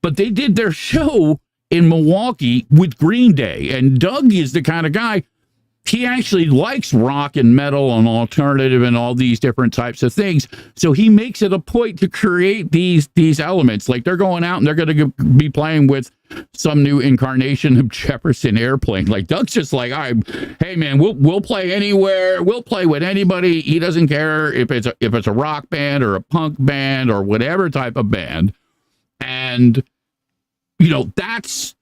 But they did their show in Milwaukee with Green Day. And Doug is the kind of guy, he actually likes rock and metal and alternative and all these different types of things. So he makes it a point to create these elements. Like they're going out and they're going to be playing with some new incarnation of Jefferson Airplane. Like Doug's just like, all right, hey man, we'll play anywhere. We'll play with anybody. He doesn't care if it's a rock band or a punk band or whatever type of band. And you know, that's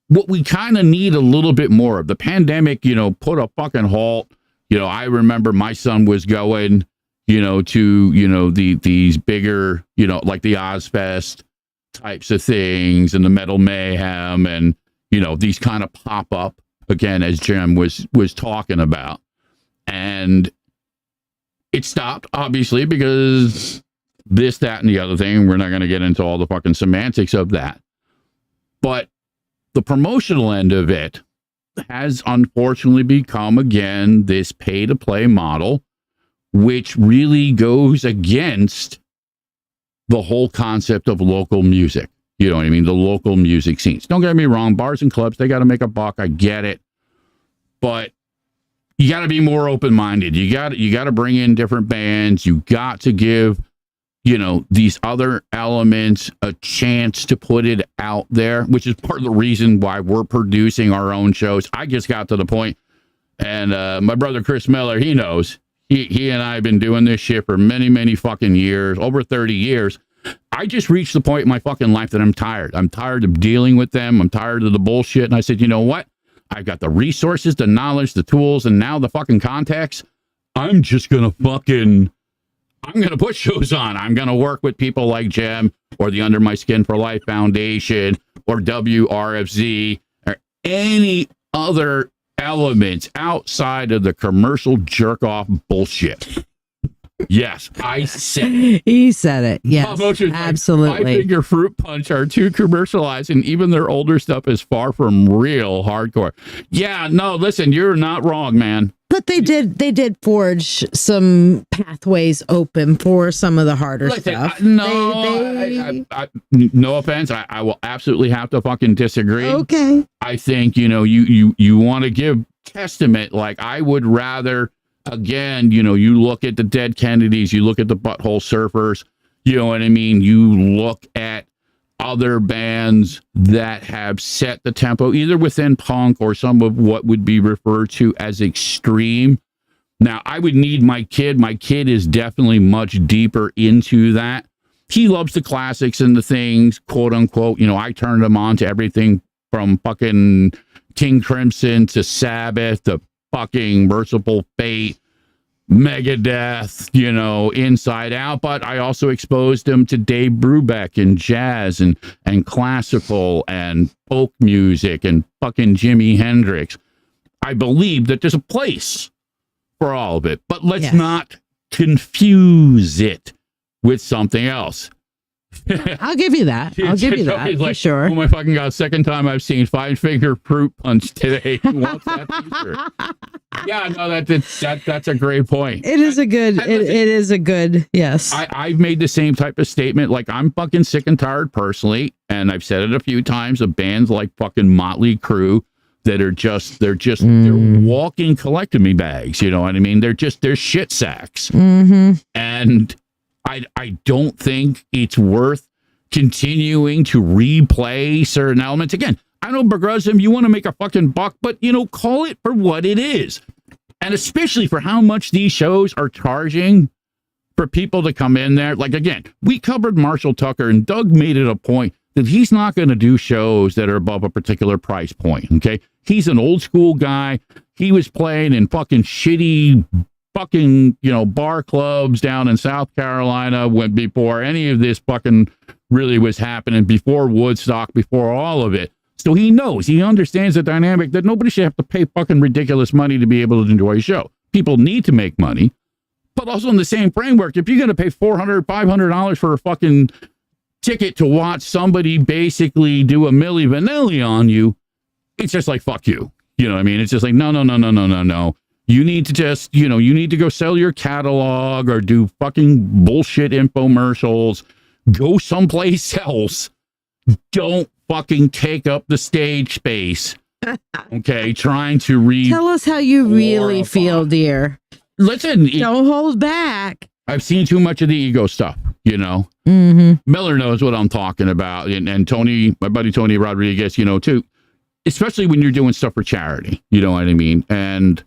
what we kind of need a little bit more of. The pandemic, you know, put a fucking halt. You know, I remember my son was going, you know, to, you know, these bigger, you know, like the Ozfest types of things and the Metal Mayhem and, you know, these kind of pop up again, as Jim was talking about. And it stopped, obviously, because this, that, and the other thing. We're not going to get into all the fucking semantics of that. But the promotional end of it has unfortunately become, again, this pay-to-play model, which really goes against the whole concept of local music. You know what I mean? The local music scenes. Don't get me wrong, bars and clubs, they got to make a buck. I get it. But you got to be more open-minded. You got to bring in different bands. You got to give, you know, these other elements a chance to put it out there, which is part of the reason why we're producing our own shows. I just got to the point, and my brother Chris Miller, he knows. He and I have been doing this shit for many, many fucking years, over 30 years. I just reached the point in my fucking life that I'm tired. I'm tired of dealing with them. I'm tired of the bullshit. And I said, you know what? I've got the resources, the knowledge, the tools, and now the fucking contacts. I'm just going to put shows on. I'm going to work with people like Jem or the Under My Skin for Life Foundation or WRFZ or any other elements outside of the commercial jerk-off bullshit. Yes, I said it. He said it. Yes, absolutely. Like, Five Finger Fruit Punch are too commercialized, and even their older stuff is far from real hardcore. Yeah, no, listen, you're not wrong, man. But they did forge some pathways open for some of the harder stuff. No offense. I will absolutely have to fucking disagree. Okay. I think, you know, you want to give testament. Like, I would rather, again, you know, you look at the Dead Kennedys, you look at the Butthole Surfers, you know what I mean? You look at other bands that have set the tempo either within punk or some of what would be referred to as extreme. Now, I would need my kid. My kid is definitely much deeper into that. He loves the classics and the things, quote unquote. You know, I turned him on to everything from fucking King Crimson to Sabbath to fucking Merciful Fate, Megadeth, you know, Inside Out, but I also exposed him to Dave Brubeck and jazz and classical and folk music and fucking Jimi Hendrix. I believe that there's a place for all of it, but let's not confuse it with something else. I'll give you that. I'll give you that, for sure. Oh my fucking God, second time I've seen Five Finger Fruit Punch today. Who wants that t-shirt? Yeah, no, that's a great point. It is a good, yes. I've made the same type of statement. Like, I'm fucking sick and tired personally, and I've said it a few times, of bands like fucking Motley Crue that are they're walking collecting bags. You know what I mean? They're shit sacks. Mm-hmm. And I don't think it's worth continuing to replay certain elements. Again, I know begrudge you want to make a fucking buck, but, you know, call it for what it is. And especially for how much these shows are charging for people to come in there. Like, again, we covered Marshall Tucker, and Doug made it a point that he's not going to do shows that are above a particular price point, okay? He's an old school guy. He was playing in fucking shitty fucking, you know, bar clubs down in South Carolina before any of this fucking really was happening, before Woodstock, before all of it. So he knows, he understands the dynamic that nobody should have to pay fucking ridiculous money to be able to enjoy a show. People need to make money, but also in the same framework, if you're going to pay $400, $500 for a fucking ticket to watch somebody basically do a Milli Vanilli on you, it's just like, fuck you. You know what I mean? It's just like, no. You need to just, you know, you need to go sell your catalog or do fucking bullshit infomercials. Go someplace else. Don't fucking take up the stage space. Okay, trying to Tell us how you really feel, dear. Listen, Don't hold back. I've seen too much of the ego stuff, you know. Miller knows what I'm talking about, and Tony, my buddy Tony Rodriguez, you know, too. Especially when you're doing stuff for charity, you know what I mean? And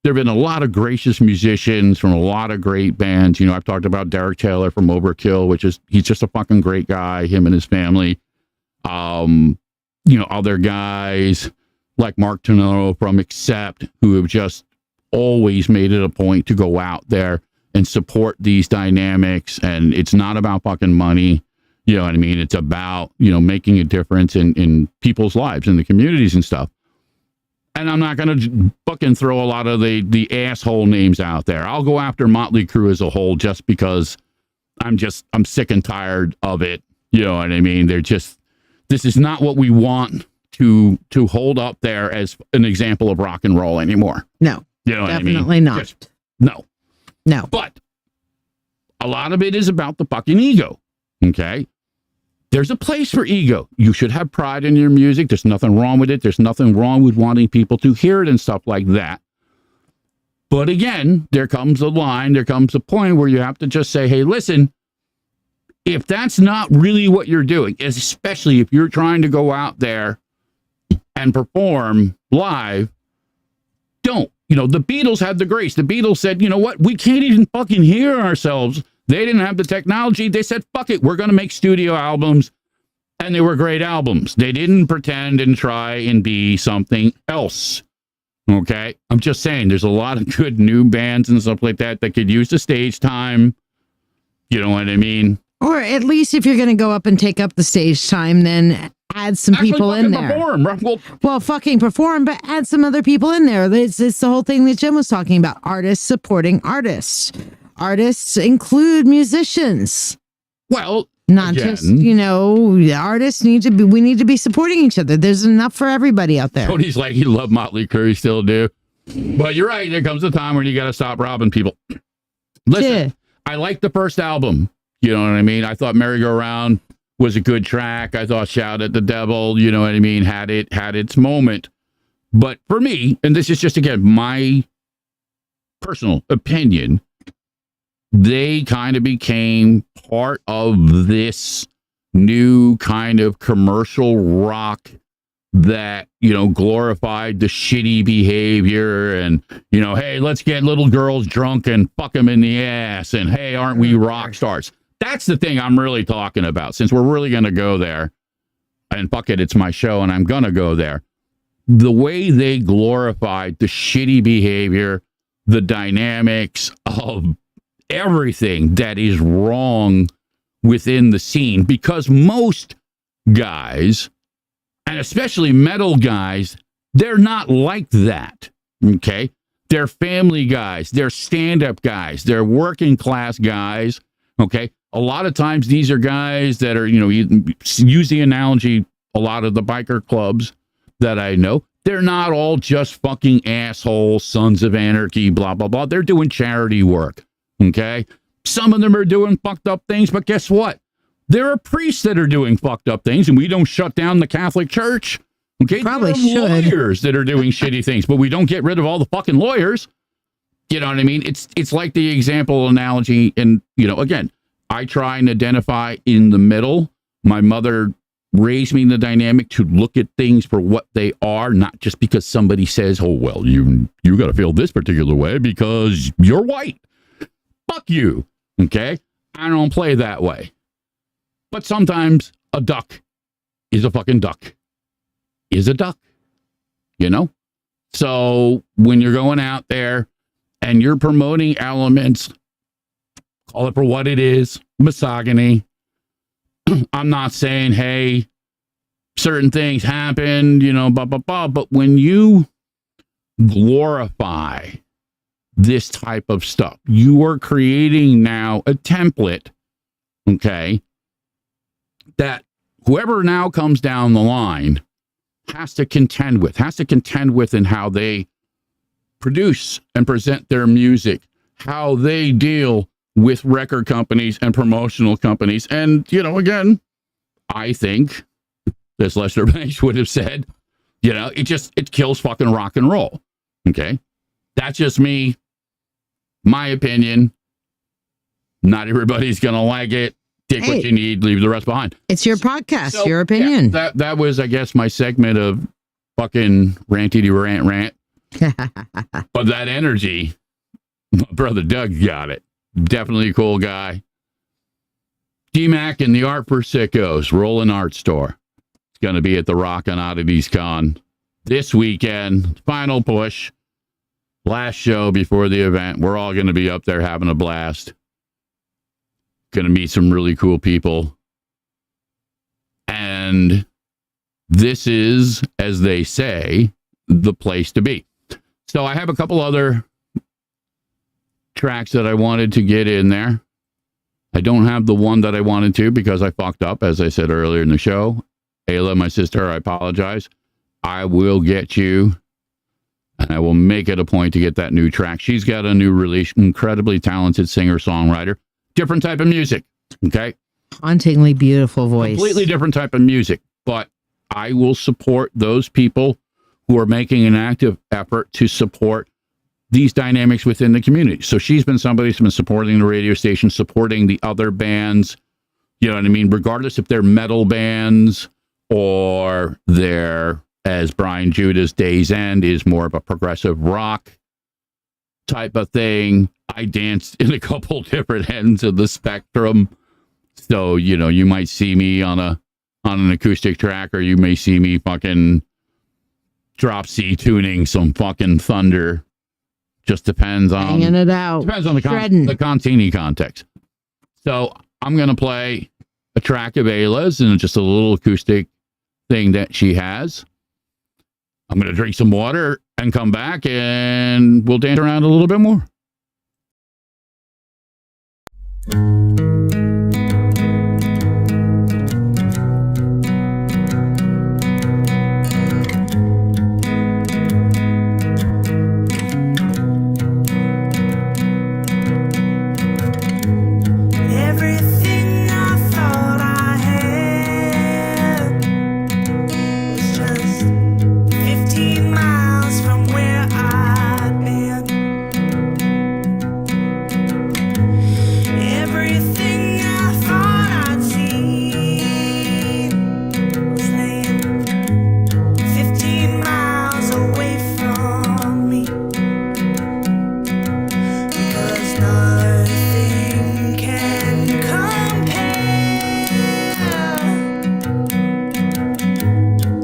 there have been a lot of gracious musicians from a lot of great bands. You know, I've talked about Derek Taylor from Overkill, he's just a fucking great guy, him and his family. You know, other guys like Mark Tonello from Accept, who have just always made it a point to go out there and support these dynamics. And it's not about fucking money. You know what I mean? It's about, you know, making a difference in people's lives, in the communities and stuff. And I'm not going to fucking throw a lot of the asshole names out there. I'll go after Motley Crue as a whole just because I'm sick and tired of it. You know what I mean? This is not what we want to hold up there as an example of rock and roll anymore. No. You know what I mean? Definitely not. No. No. But a lot of it is about the fucking ego. Okay? There's a place for ego. You should have pride in your music. There's nothing wrong with it. There's nothing wrong with wanting people to hear it and stuff like that. But again, there comes a line, there comes a point where you have to just say, hey, listen, if that's not really what you're doing, especially if you're trying to go out there and perform live, don't. You know, the Beatles had the grace. The Beatles said, you know what? We can't even fucking hear ourselves. They didn't have the technology. They said, fuck it. We're going to make studio albums. And they were great albums. They didn't pretend and try and be something else. Okay? I'm just saying, there's a lot of good new bands and stuff like that that could use the stage time. You know what I mean? Or at least if you're going to go up and take up the stage time, then add some people in there. Well, fucking perform, but add some other people in there. It's the whole thing that Jim was talking about. Artists supporting artists. Artists include musicians. Well, not just, you know, artists we need to be supporting each other. There's enough for everybody out there. Cody's like, he loved Motley Crue, he still do. But you're right, there comes a time when you got to stop robbing people. Listen, I like the first album. You know what I mean? I thought Merry Go Round was a good track. I thought Shout at the Devil, you know what I mean, had its moment. But for me, and this is just, again, my personal opinion, they kind of became part of this new kind of commercial rock that, you know, glorified the shitty behavior and, you know, hey, let's get little girls drunk and fuck them in the ass. And hey, aren't we rock stars? That's the thing I'm really talking about, since we're really going to go there. And fuck it, it's my show and I'm going to go there. The way they glorified the shitty behavior, the dynamics of everything that is wrong within the scene, because most guys, and especially metal guys, they're not like that. Okay? They're family guys, they're stand-up guys, they're working class guys. Okay? A lot of times these are guys that are, you know, use the analogy, a lot of the biker clubs that I know, they're not all just fucking assholes, sons of anarchy, blah, blah, blah. They're doing charity work. Okay? Some of them are doing fucked up things, but guess what? There are priests that are doing fucked up things, and we don't shut down the Catholic Church. Okay? Probably should. Lawyers that are doing shitty things, but we don't get rid of all the fucking lawyers. You know what I mean? It's like the example analogy, and, you know, again, I try and identify in the middle. My mother raised me in the dynamic to look at things for what they are, not just because somebody says, oh, well, you got to feel this particular way because you're white. Fuck you. Okay? I don't play that way. But sometimes a duck is a fucking duck. Is a duck. You know? So when you're going out there and you're promoting elements, call it for what it is, misogyny. I'm not saying, hey, certain things happen, you know, blah, blah, blah. But when you glorify this type of stuff, you are creating now a template, okay, that whoever now comes down the line has to contend with in how they produce and present their music, how they deal with record companies and promotional companies. And, you know, again, I think as Lester Bangs would have said. It kills fucking rock and roll. Okay. That's just me. My opinion. Not everybody's going to like it. Take what you need, leave the rest behind. It's your podcast, your opinion. Yeah, that was, I guess, my segment of fucking ranty rant. But that energy, my brother Doug got it. Definitely a cool guy. D-Mac and the Art for Sickos, Rolling Art Store. It's going to be at the Rockin' Oddities Con this weekend. Final push. Last show before the event. We're all going to be up there having a blast. Going to meet some really cool people. And this is, as they say, the place to be. So I have a couple other tracks that I wanted to get in there. I don't have the one that I wanted to because I fucked up, as I said earlier in the show. Ayla, my sister, I apologize. I will get you, and I will make it a point to get that new track. She's got a new release, incredibly talented singer-songwriter. Different type of music, okay? Hauntingly beautiful voice. Completely different type of music, but I will support those people who are making an active effort to support these dynamics within the community. So she's been somebody who's been supporting the radio station, supporting the other bands, you know what I mean? Regardless if they're metal bands or they're, as Brian Judah's Days End is more of a progressive rock type of thing. I danced in a couple different ends of the spectrum. So, you might see me on an acoustic track, or you may see me fucking drop C tuning some fucking thunder. Just depends on hanging it out. Depends on the Contini context. So I'm gonna play a track of Ayla's and just a little acoustic thing that she has. I'm gonna drink some water and come back, and we'll dance around a little bit more. Everything I thought I had was just 15 miles from where I'd been. Everything I thought I'd seen was laying 15 miles away from me. Because nothing can compare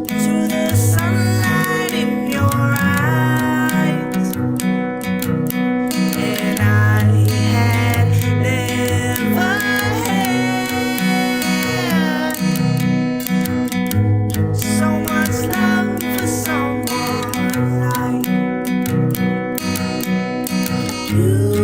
to the sunlight in your eyes. And I had never had so much love for someone like you.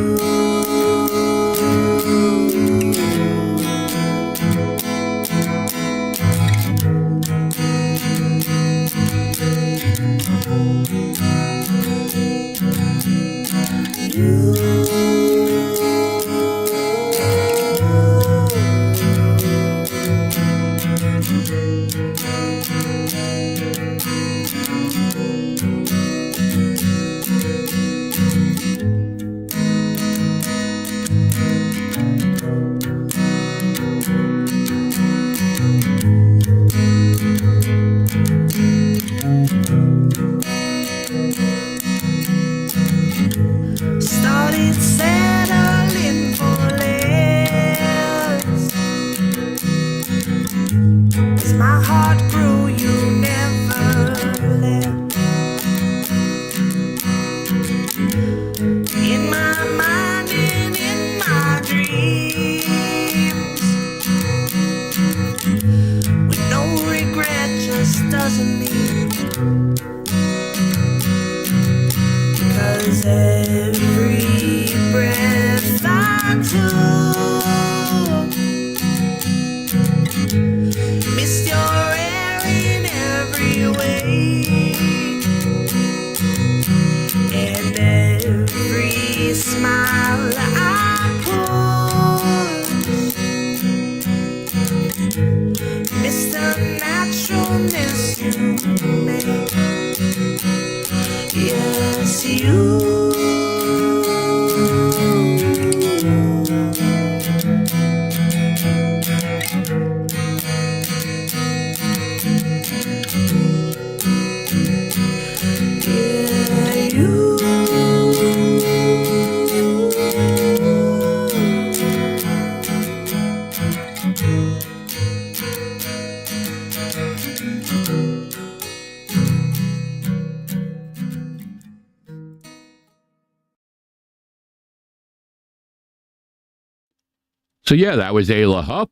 Started settling for less. As my heart grew, you never left. In my mind and in my dreams, with no regret, just doesn't mean. Cause every breath I took missed your air in every way. And every smile I push missed a natural So yeah, that was Ayla Hupp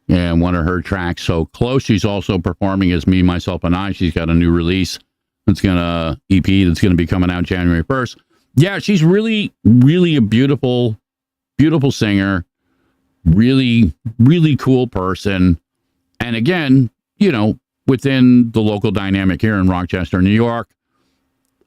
and one of her tracks, So Close. She's also performing as Me, Myself, and I. She's got a new release EP that's gonna be coming out January 1st. Yeah, she's really, really a beautiful, beautiful singer, really, really cool person. And again, you know, within the local dynamic here in Rochester, New York,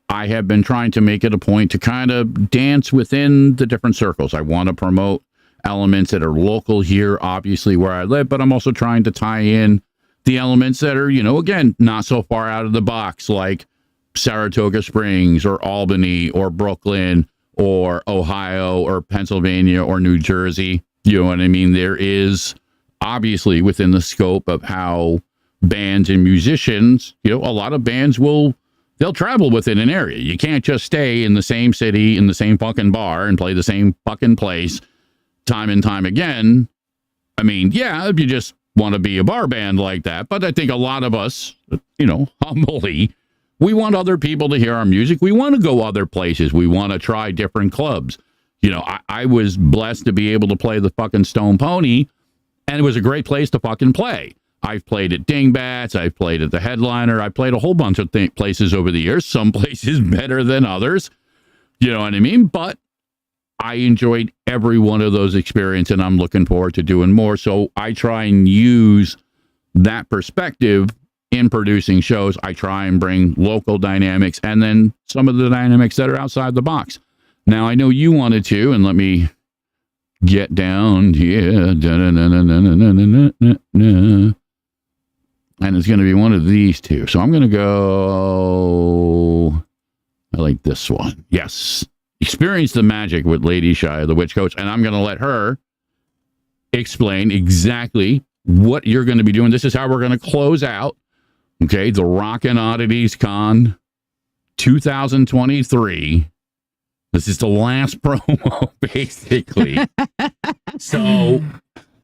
I have been trying to make it a point to kind of dance within the different circles. I want to promote elements that are local here, obviously where I live, but I'm also trying to tie in the elements that are, you know, again, not so far out of the box, like Saratoga Springs or Albany or Brooklyn or Ohio or Pennsylvania or New Jersey. You know what I mean? There is obviously within the scope of how bands and musicians, you know, a lot of bands they'll travel within an area. You can't just stay in the same city, in the same fucking bar and play the same fucking place time and time again. I mean, yeah, if you just want to be a bar band like that, but I think a lot of us, you know, humbly, we want other people to hear our music. We want to go other places. We want to try different clubs. You know, I was blessed to be able to play the fucking Stone Pony, and it was a great place to fucking play. I've played at Dingbats. I've played at the Headliner. I played a whole bunch of places over the years. Some places better than others. You know what I mean? But I enjoyed every one of those experiences, and I'm looking forward to doing more. So I try and use that perspective in producing shows. I try and bring local dynamics and then some of the dynamics that are outside the box. Now, I know you wanted to, and let me get down here. And it's going to be one of these two. So I'm going to go, I like this one. Yes. Experience the Magic with Lady Shia, the Witch Coach. And I'm going to let her explain exactly what you're going to be doing. This is how we're going to close out, okay, the Rockin' Oddities Con 2023. This is the last promo, basically. So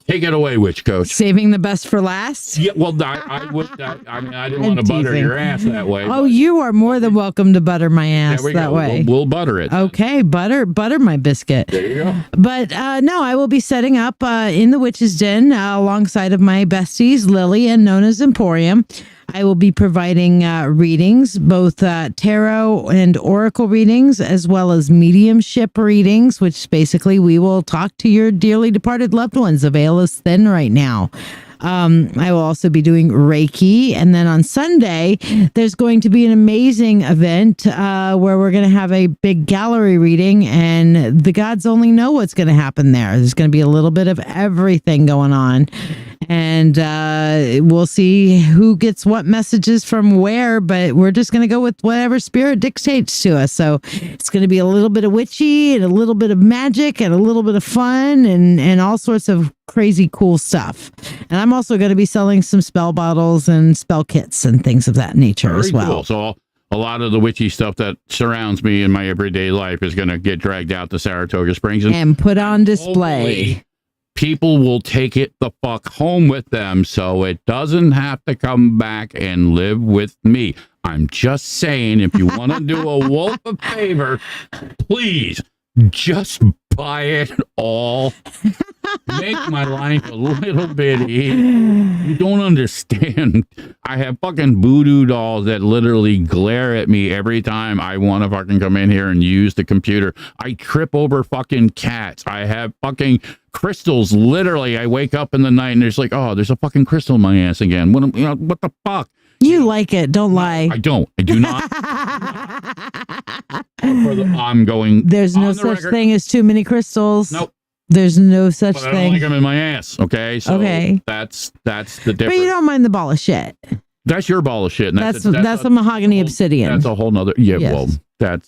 take it away, Witch Coach. Saving the best for last? Yeah, well, I didn't want to butter your ass that way. Oh, you are more than welcome to butter my ass that way. We'll butter it. Okay, butter my biscuit. There you go. But no, I will be setting up in the Witch's Den alongside of my besties, Lily and Nona's Emporium. I will be providing readings, both tarot and oracle readings, as well as mediumship readings, which basically we will talk to your dearly departed loved ones. The veil is thin right now. I will also be doing Reiki. And then on Sunday, there's going to be an amazing event where we're going to have a big gallery reading, and the gods only know what's going to happen there. There's going to be a little bit of everything going on. And we'll see who gets what messages from where, but we're just going to go with whatever spirit dictates to us. So it's going to be a little bit of witchy and a little bit of magic and a little bit of fun and all sorts of crazy cool stuff. And I'm also going to be selling some spell bottles and spell kits and things of that nature as well. Cool. So a lot of the witchy stuff that surrounds me in my everyday life is going to get dragged out to Saratoga Springs and put on display. People will take it the fuck home with them, so it doesn't have to come back and live with me. I'm just saying, if you want to do a wolf a favor, please just buy it all. Make my life a little bit easier. You don't understand. I have fucking voodoo dolls that literally glare at me every time I want to fucking come in here and use the computer. I trip over fucking cats. I have fucking crystals. Literally, I wake up in the night and there's like, oh, there's a fucking crystal in my ass again. What the fuck? You like it. Don't lie. I don't. I do not. I'm going. There's no such thing as too many crystals. Nope. There's no such but I thing. don't like them in my ass. Okay. So okay. That's the difference. But you don't mind the ball of shit. That's your ball of shit. And that's a mahogany obsidian. That's a whole nother. Yeah. Yes. Well,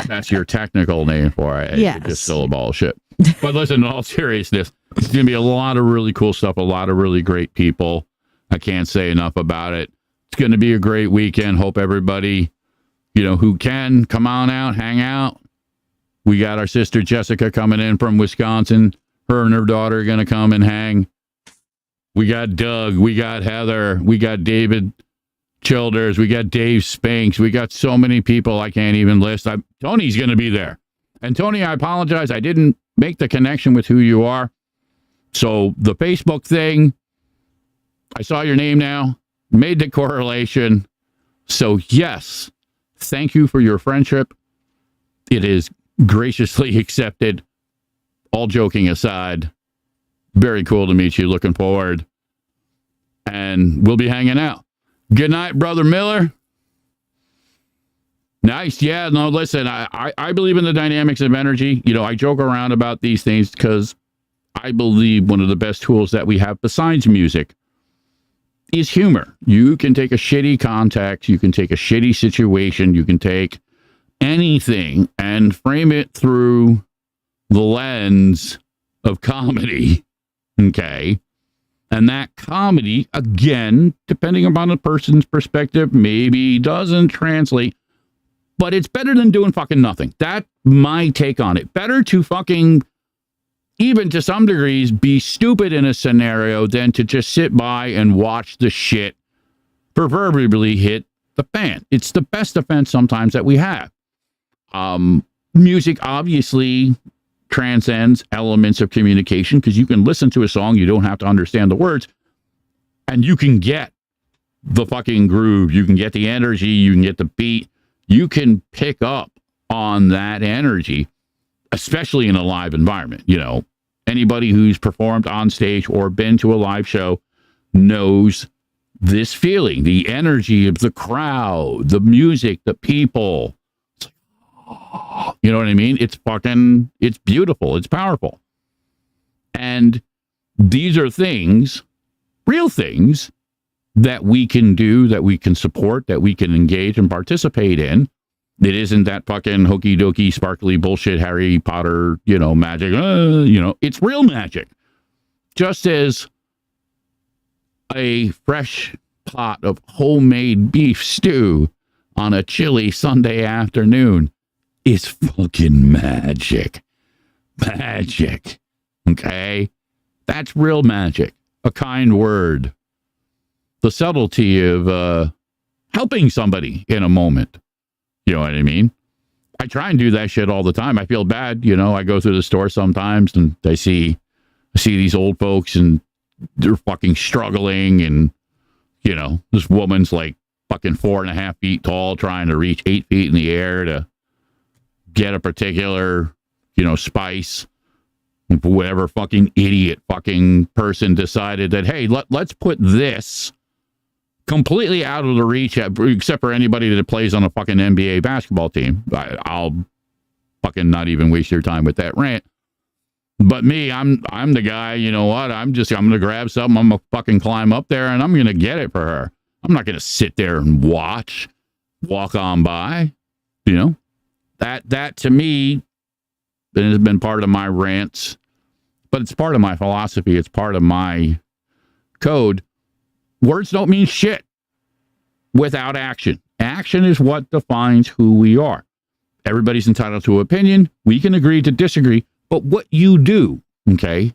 that's your technical name for it. Yes. It's just still a ball of shit. But listen, in all seriousness, it's going to be a lot of really cool stuff. A lot of really great people. I can't say enough about it. It's going to be a great weekend. Hope everybody, who can, come on out, hang out. We got our sister Jessica coming in from Wisconsin. Her and her daughter are going to come and hang. We got Doug. We got Heather. We got David Childers. We got Dave Spinks. We got so many people I can't even list. Tony's going to be there. And Tony, I apologize. I didn't make the connection with who you are. So the Facebook thing, I saw your name now, made the correlation. So yes, thank you for your friendship. It is graciously accepted. All joking aside, very cool to meet you. Looking forward. And we'll be hanging out. Good night, Brother Miller. Nice. Yeah, no, listen, I believe in the dynamics of energy. You know, I joke around about these things because I believe one of the best tools that we have besides music is humor. You can take a shitty context, you can take a shitty situation, you can take anything and frame it through the lens of comedy. Okay. And that comedy, again, depending upon a person's perspective, maybe doesn't translate, but it's better than doing fucking nothing. That's my take on it. Better to fucking, even to some degrees, be stupid in a scenario than to just sit by and watch the shit proverbially hit the fan. It's the best defense sometimes that we have. Music obviously transcends elements of communication because you can listen to a song, you don't have to understand the words, and you can get the fucking groove, you can get the energy, you can get the beat, you can pick up on that energy, especially in a live environment. You know, anybody who's performed on stage or been to a live show knows this feeling, the energy of the crowd, the music, the people. You know what I mean? It's beautiful. It's powerful. And these are things, real things, that we can do, that we can support, that we can engage and participate in. It isn't that fucking hokey dokey, sparkly bullshit, Harry Potter, you know, magic. It's real magic. Just as a fresh pot of homemade beef stew on a chilly Sunday afternoon is fucking magic. Magic. Okay? That's real magic. A kind word. The subtlety of helping somebody in a moment. You know what I mean? I try and do that shit all the time. I feel bad, you know. I go through the store sometimes and I see these old folks and they're fucking struggling, and you know, this woman's like fucking 4.5 feet tall trying to reach 8 feet in the air to get a particular, you know, spice. Whatever fucking idiot fucking person decided that, hey, let's put this completely out of the reach, except for anybody that plays on a fucking NBA basketball team. I'll fucking not even waste your time with that rant. But me, I'm the guy, you know what? I'm going to grab something. I'm going to fucking climb up there and I'm going to get it for her. I'm not going to sit there and walk on by. You know, that to me has been part of my rants, but it's part of my philosophy. It's part of my code. Words don't mean shit without action. Action is what defines who we are. Everybody's entitled to an opinion. We can agree to disagree, but what you do, okay,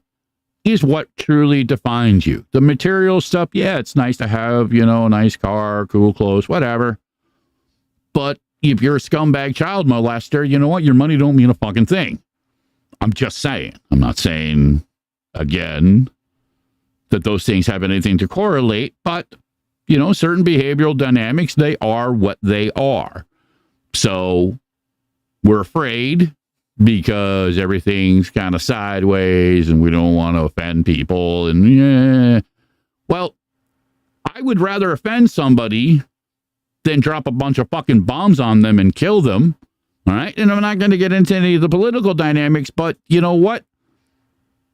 is what truly defines you. The material stuff, yeah, it's nice to have, you know, a nice car, cool clothes, whatever. But if you're a scumbag child molester, you know what? Your money don't mean a fucking thing. I'm just saying. I'm not saying, again, that those things have anything to correlate, but, you know, certain behavioral dynamics, they are what they are. So we're afraid because everything's kind of sideways and we don't want to offend people. And yeah, well, I would rather offend somebody than drop a bunch of fucking bombs on them and kill them. All right. And I'm not going to get into any of the political dynamics, but you know what?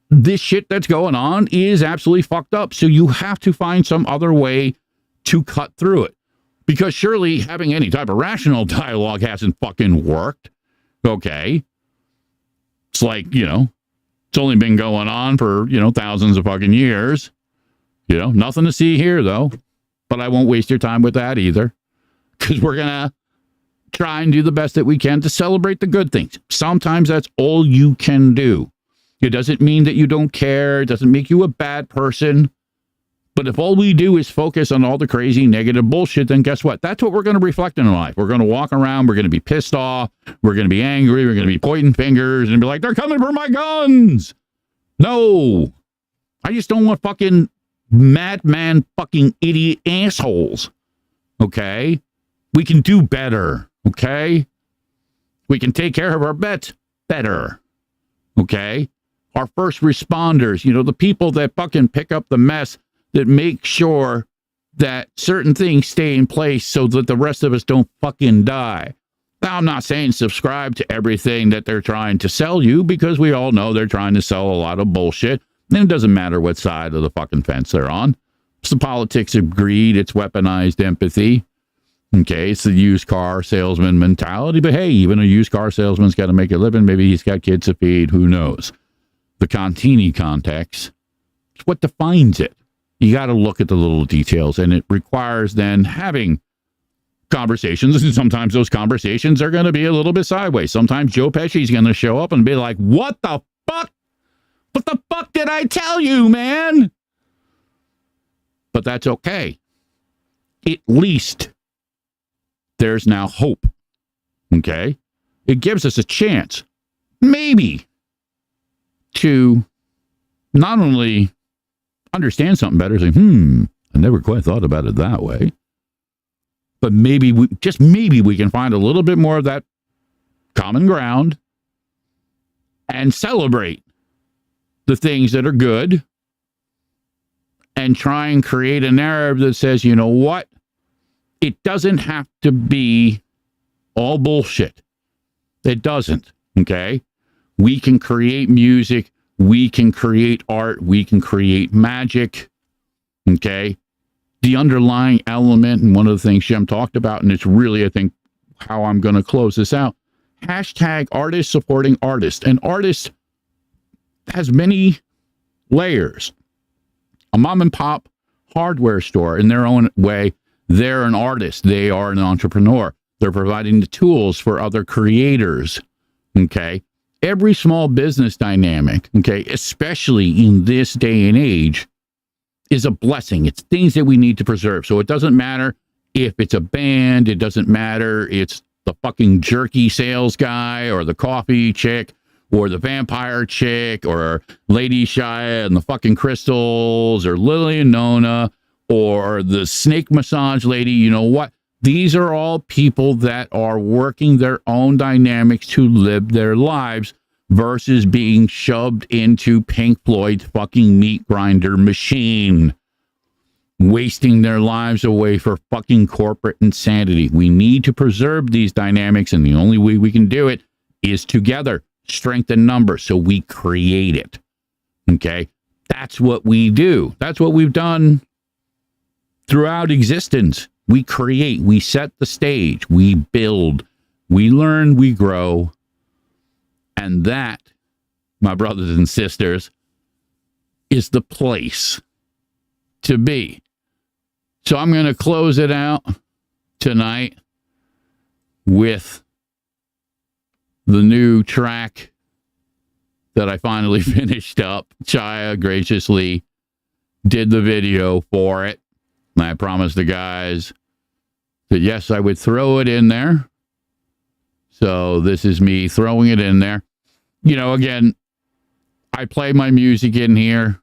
This shit that's going on is absolutely fucked up. So you have to find some other way to cut through it, because surely having any type of rational dialogue hasn't fucking worked. Okay. It's like, you know, it's only been going on for, you know, thousands of fucking years. You know, nothing to see here though, but I won't waste your time with that either, because we're going to try and do the best that we can to celebrate the good things. Sometimes that's all you can do. It doesn't mean that you don't care. It doesn't make you a bad person. But if all we do is focus on all the crazy negative bullshit, then guess what? That's what we're going to reflect in life. We're going to walk around. We're going to be pissed off. We're going to be angry. We're going to be pointing fingers and be like, they're coming for my guns. No. I just don't want fucking madman fucking idiot assholes. Okay? We can do better. Okay? We can take care of our bets better. Okay? Our first responders, you know, the people that fucking pick up the mess, that make sure that certain things stay in place so that the rest of us don't fucking die. Now, I'm not saying subscribe to everything that they're trying to sell you, because we all know they're trying to sell a lot of bullshit. And it doesn't matter what side of the fucking fence they're on. It's the politics of greed. It's weaponized empathy. Okay, it's the used car salesman mentality. But hey, even a used car salesman's got to make a living. Maybe he's got kids to feed. Who knows? The Contini context, it's what defines it. You got to look at the little details, and it requires then having conversations. And sometimes those conversations are going to be a little bit sideways. Sometimes Joe Pesci's going to show up and be like, what the fuck? What the fuck did I tell you, man? But that's okay. At least there's now hope. Okay? It gives us a chance, maybe, to not only understand something better, say, I never quite thought about it that way. But maybe we can find a little bit more of that common ground and celebrate the things that are good and try and create a narrative that says, you know what? It doesn't have to be all bullshit. It doesn't, okay? We can create music. We can create art. We can create magic, okay? The underlying element, and one of the things Shem talked about, and it's really, I think, how I'm going to close this out, hashtag artist supporting artist. An artist has many layers. A mom and pop hardware store, in their own way, they're an artist. They are an entrepreneur. They're providing the tools for other creators, okay? Every small business dynamic, okay, especially in this day and age, is a blessing. It's things that we need to preserve. So it doesn't matter if it's a band. It doesn't matter it's the fucking jerky sales guy or the coffee chick or the vampire chick or Lady Shia and the fucking crystals or Lily and Nona or the snake massage lady. You know what? These are all people that are working their own dynamics to live their lives versus being shoved into Pink Floyd's fucking meat grinder machine, wasting their lives away for fucking corporate insanity. We need to preserve these dynamics, and the only way we can do it is together, strength in numbers, so we create it. Okay? That's what we do. That's what we've done throughout existence. We create, we set the stage, we build, we learn, we grow. And that, my brothers and sisters, is the place to be. So I'm going to close it out tonight with the new track that I finally finished up. Chaya graciously did the video for it. And I promised the guys that, yes, I would throw it in there. So this is me throwing it in there. You know, again, I play my music in here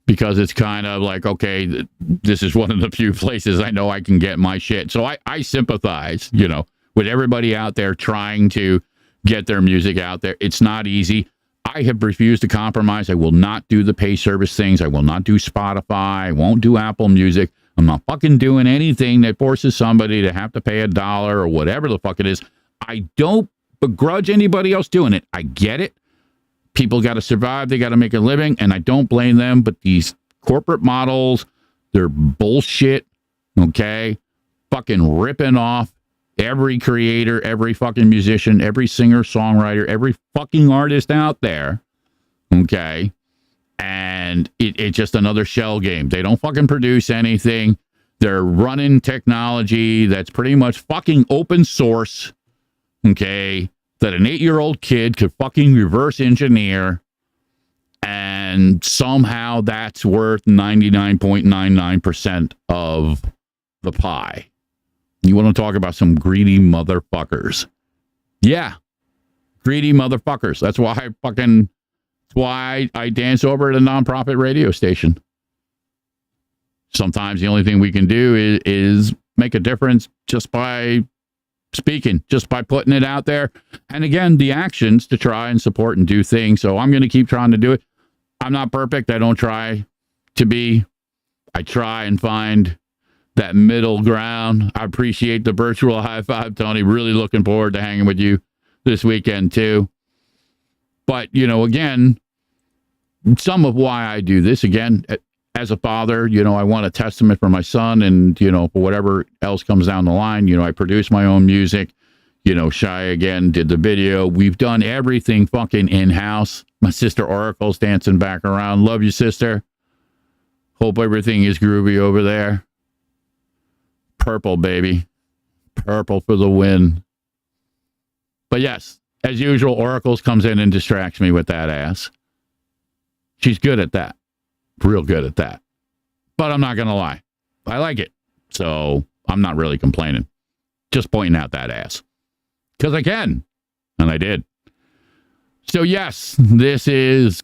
because it's kind of like, okay, this is one of the few places I know I can get my shit. So I sympathize, you know, with everybody out there trying to get their music out there. It's not easy. I have refused to compromise. I will not do the pay service things. I will not do Spotify. I won't do Apple Music. I'm not fucking doing anything that forces somebody to have to pay $1 or whatever the fuck it is. I don't begrudge anybody else doing it. I get it. People got to survive. They got to make a living, and I don't blame them. But these corporate models, they're bullshit, okay? Fucking ripping off every creator, every fucking musician, every singer, songwriter, every fucking artist out there, okay? And it's just another shell game. They don't fucking produce anything. They're running technology that's pretty much fucking open source, okay, that an 8-year-old kid could fucking reverse engineer, and somehow that's worth 99.99% of the pie. You want to talk about some greedy motherfuckers? Yeah, greedy motherfuckers. That's why I fucking That's why I dance over at a nonprofit radio station. Sometimes the only thing we can do is make a difference just by speaking, just by putting it out there. And again, the actions to try and support and do things. So I'm going to keep trying to do it. I'm not perfect. I don't try to be. I try and find that middle ground. I appreciate the virtual high five, Tony. Really looking forward to hanging with you this weekend too. But, again, some of why I do this, again, as a father, I want a testament for my son and, for whatever else comes down the line. I produce my own music. Shy, again, did the video. We've done everything fucking in-house. My sister Oracle's dancing back around. Love you, sister. Hope everything is groovy over there. Purple, baby. Purple for the win. But yes, as usual, Oracles comes in and distracts me with that ass. She's good at that. Real good at that. But I'm not going to lie. I like it. So I'm not really complaining. Just pointing out that ass. Because I can. And I did. So yes, this is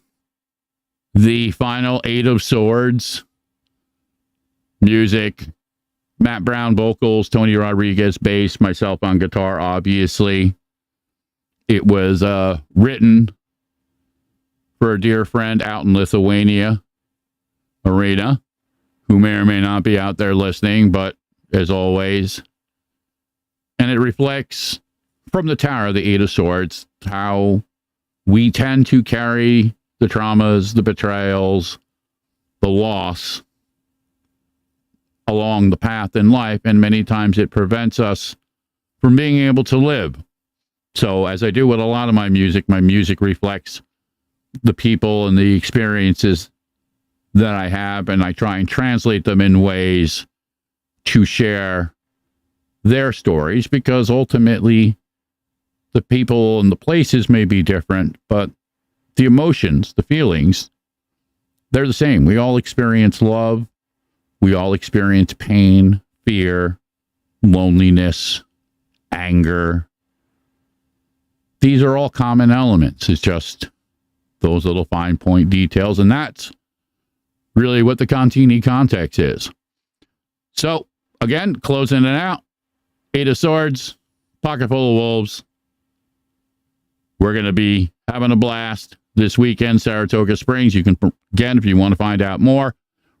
the final 8 of Swords. Music. Matt Brown vocals. Tony Rodriguez bass. Myself on guitar, obviously. It was written for a dear friend out in Lithuania, Arena, who may or may not be out there listening, but as always. And it reflects from the Tower of the 8 of Swords how we tend to carry the traumas, the betrayals, the loss along the path in life, and many times it prevents us from being able to live. So as I do with a lot of my music reflects the people and the experiences that I have, and I try and translate them in ways to share their stories, because ultimately the people and the places may be different, but the emotions, the feelings, they're the same. We all experience love. We all experience pain, fear, loneliness, anger. These are all common elements. It's just those little fine point details, and that's really what the Contini context is. So, again, closing it out, 8 of Swords, pocket full of wolves. We're going to be having a blast this weekend, Saratoga Springs. You can, again, if you want to find out more,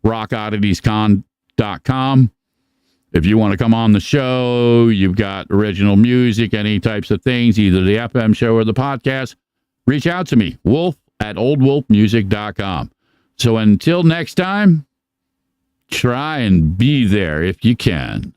rockodditiescon.com. If you want to come on the show, you've got original music, any types of things, either the FM show or the podcast, reach out to me, wolf@oldwolfmusic.com. So until next time, try and be there if you can.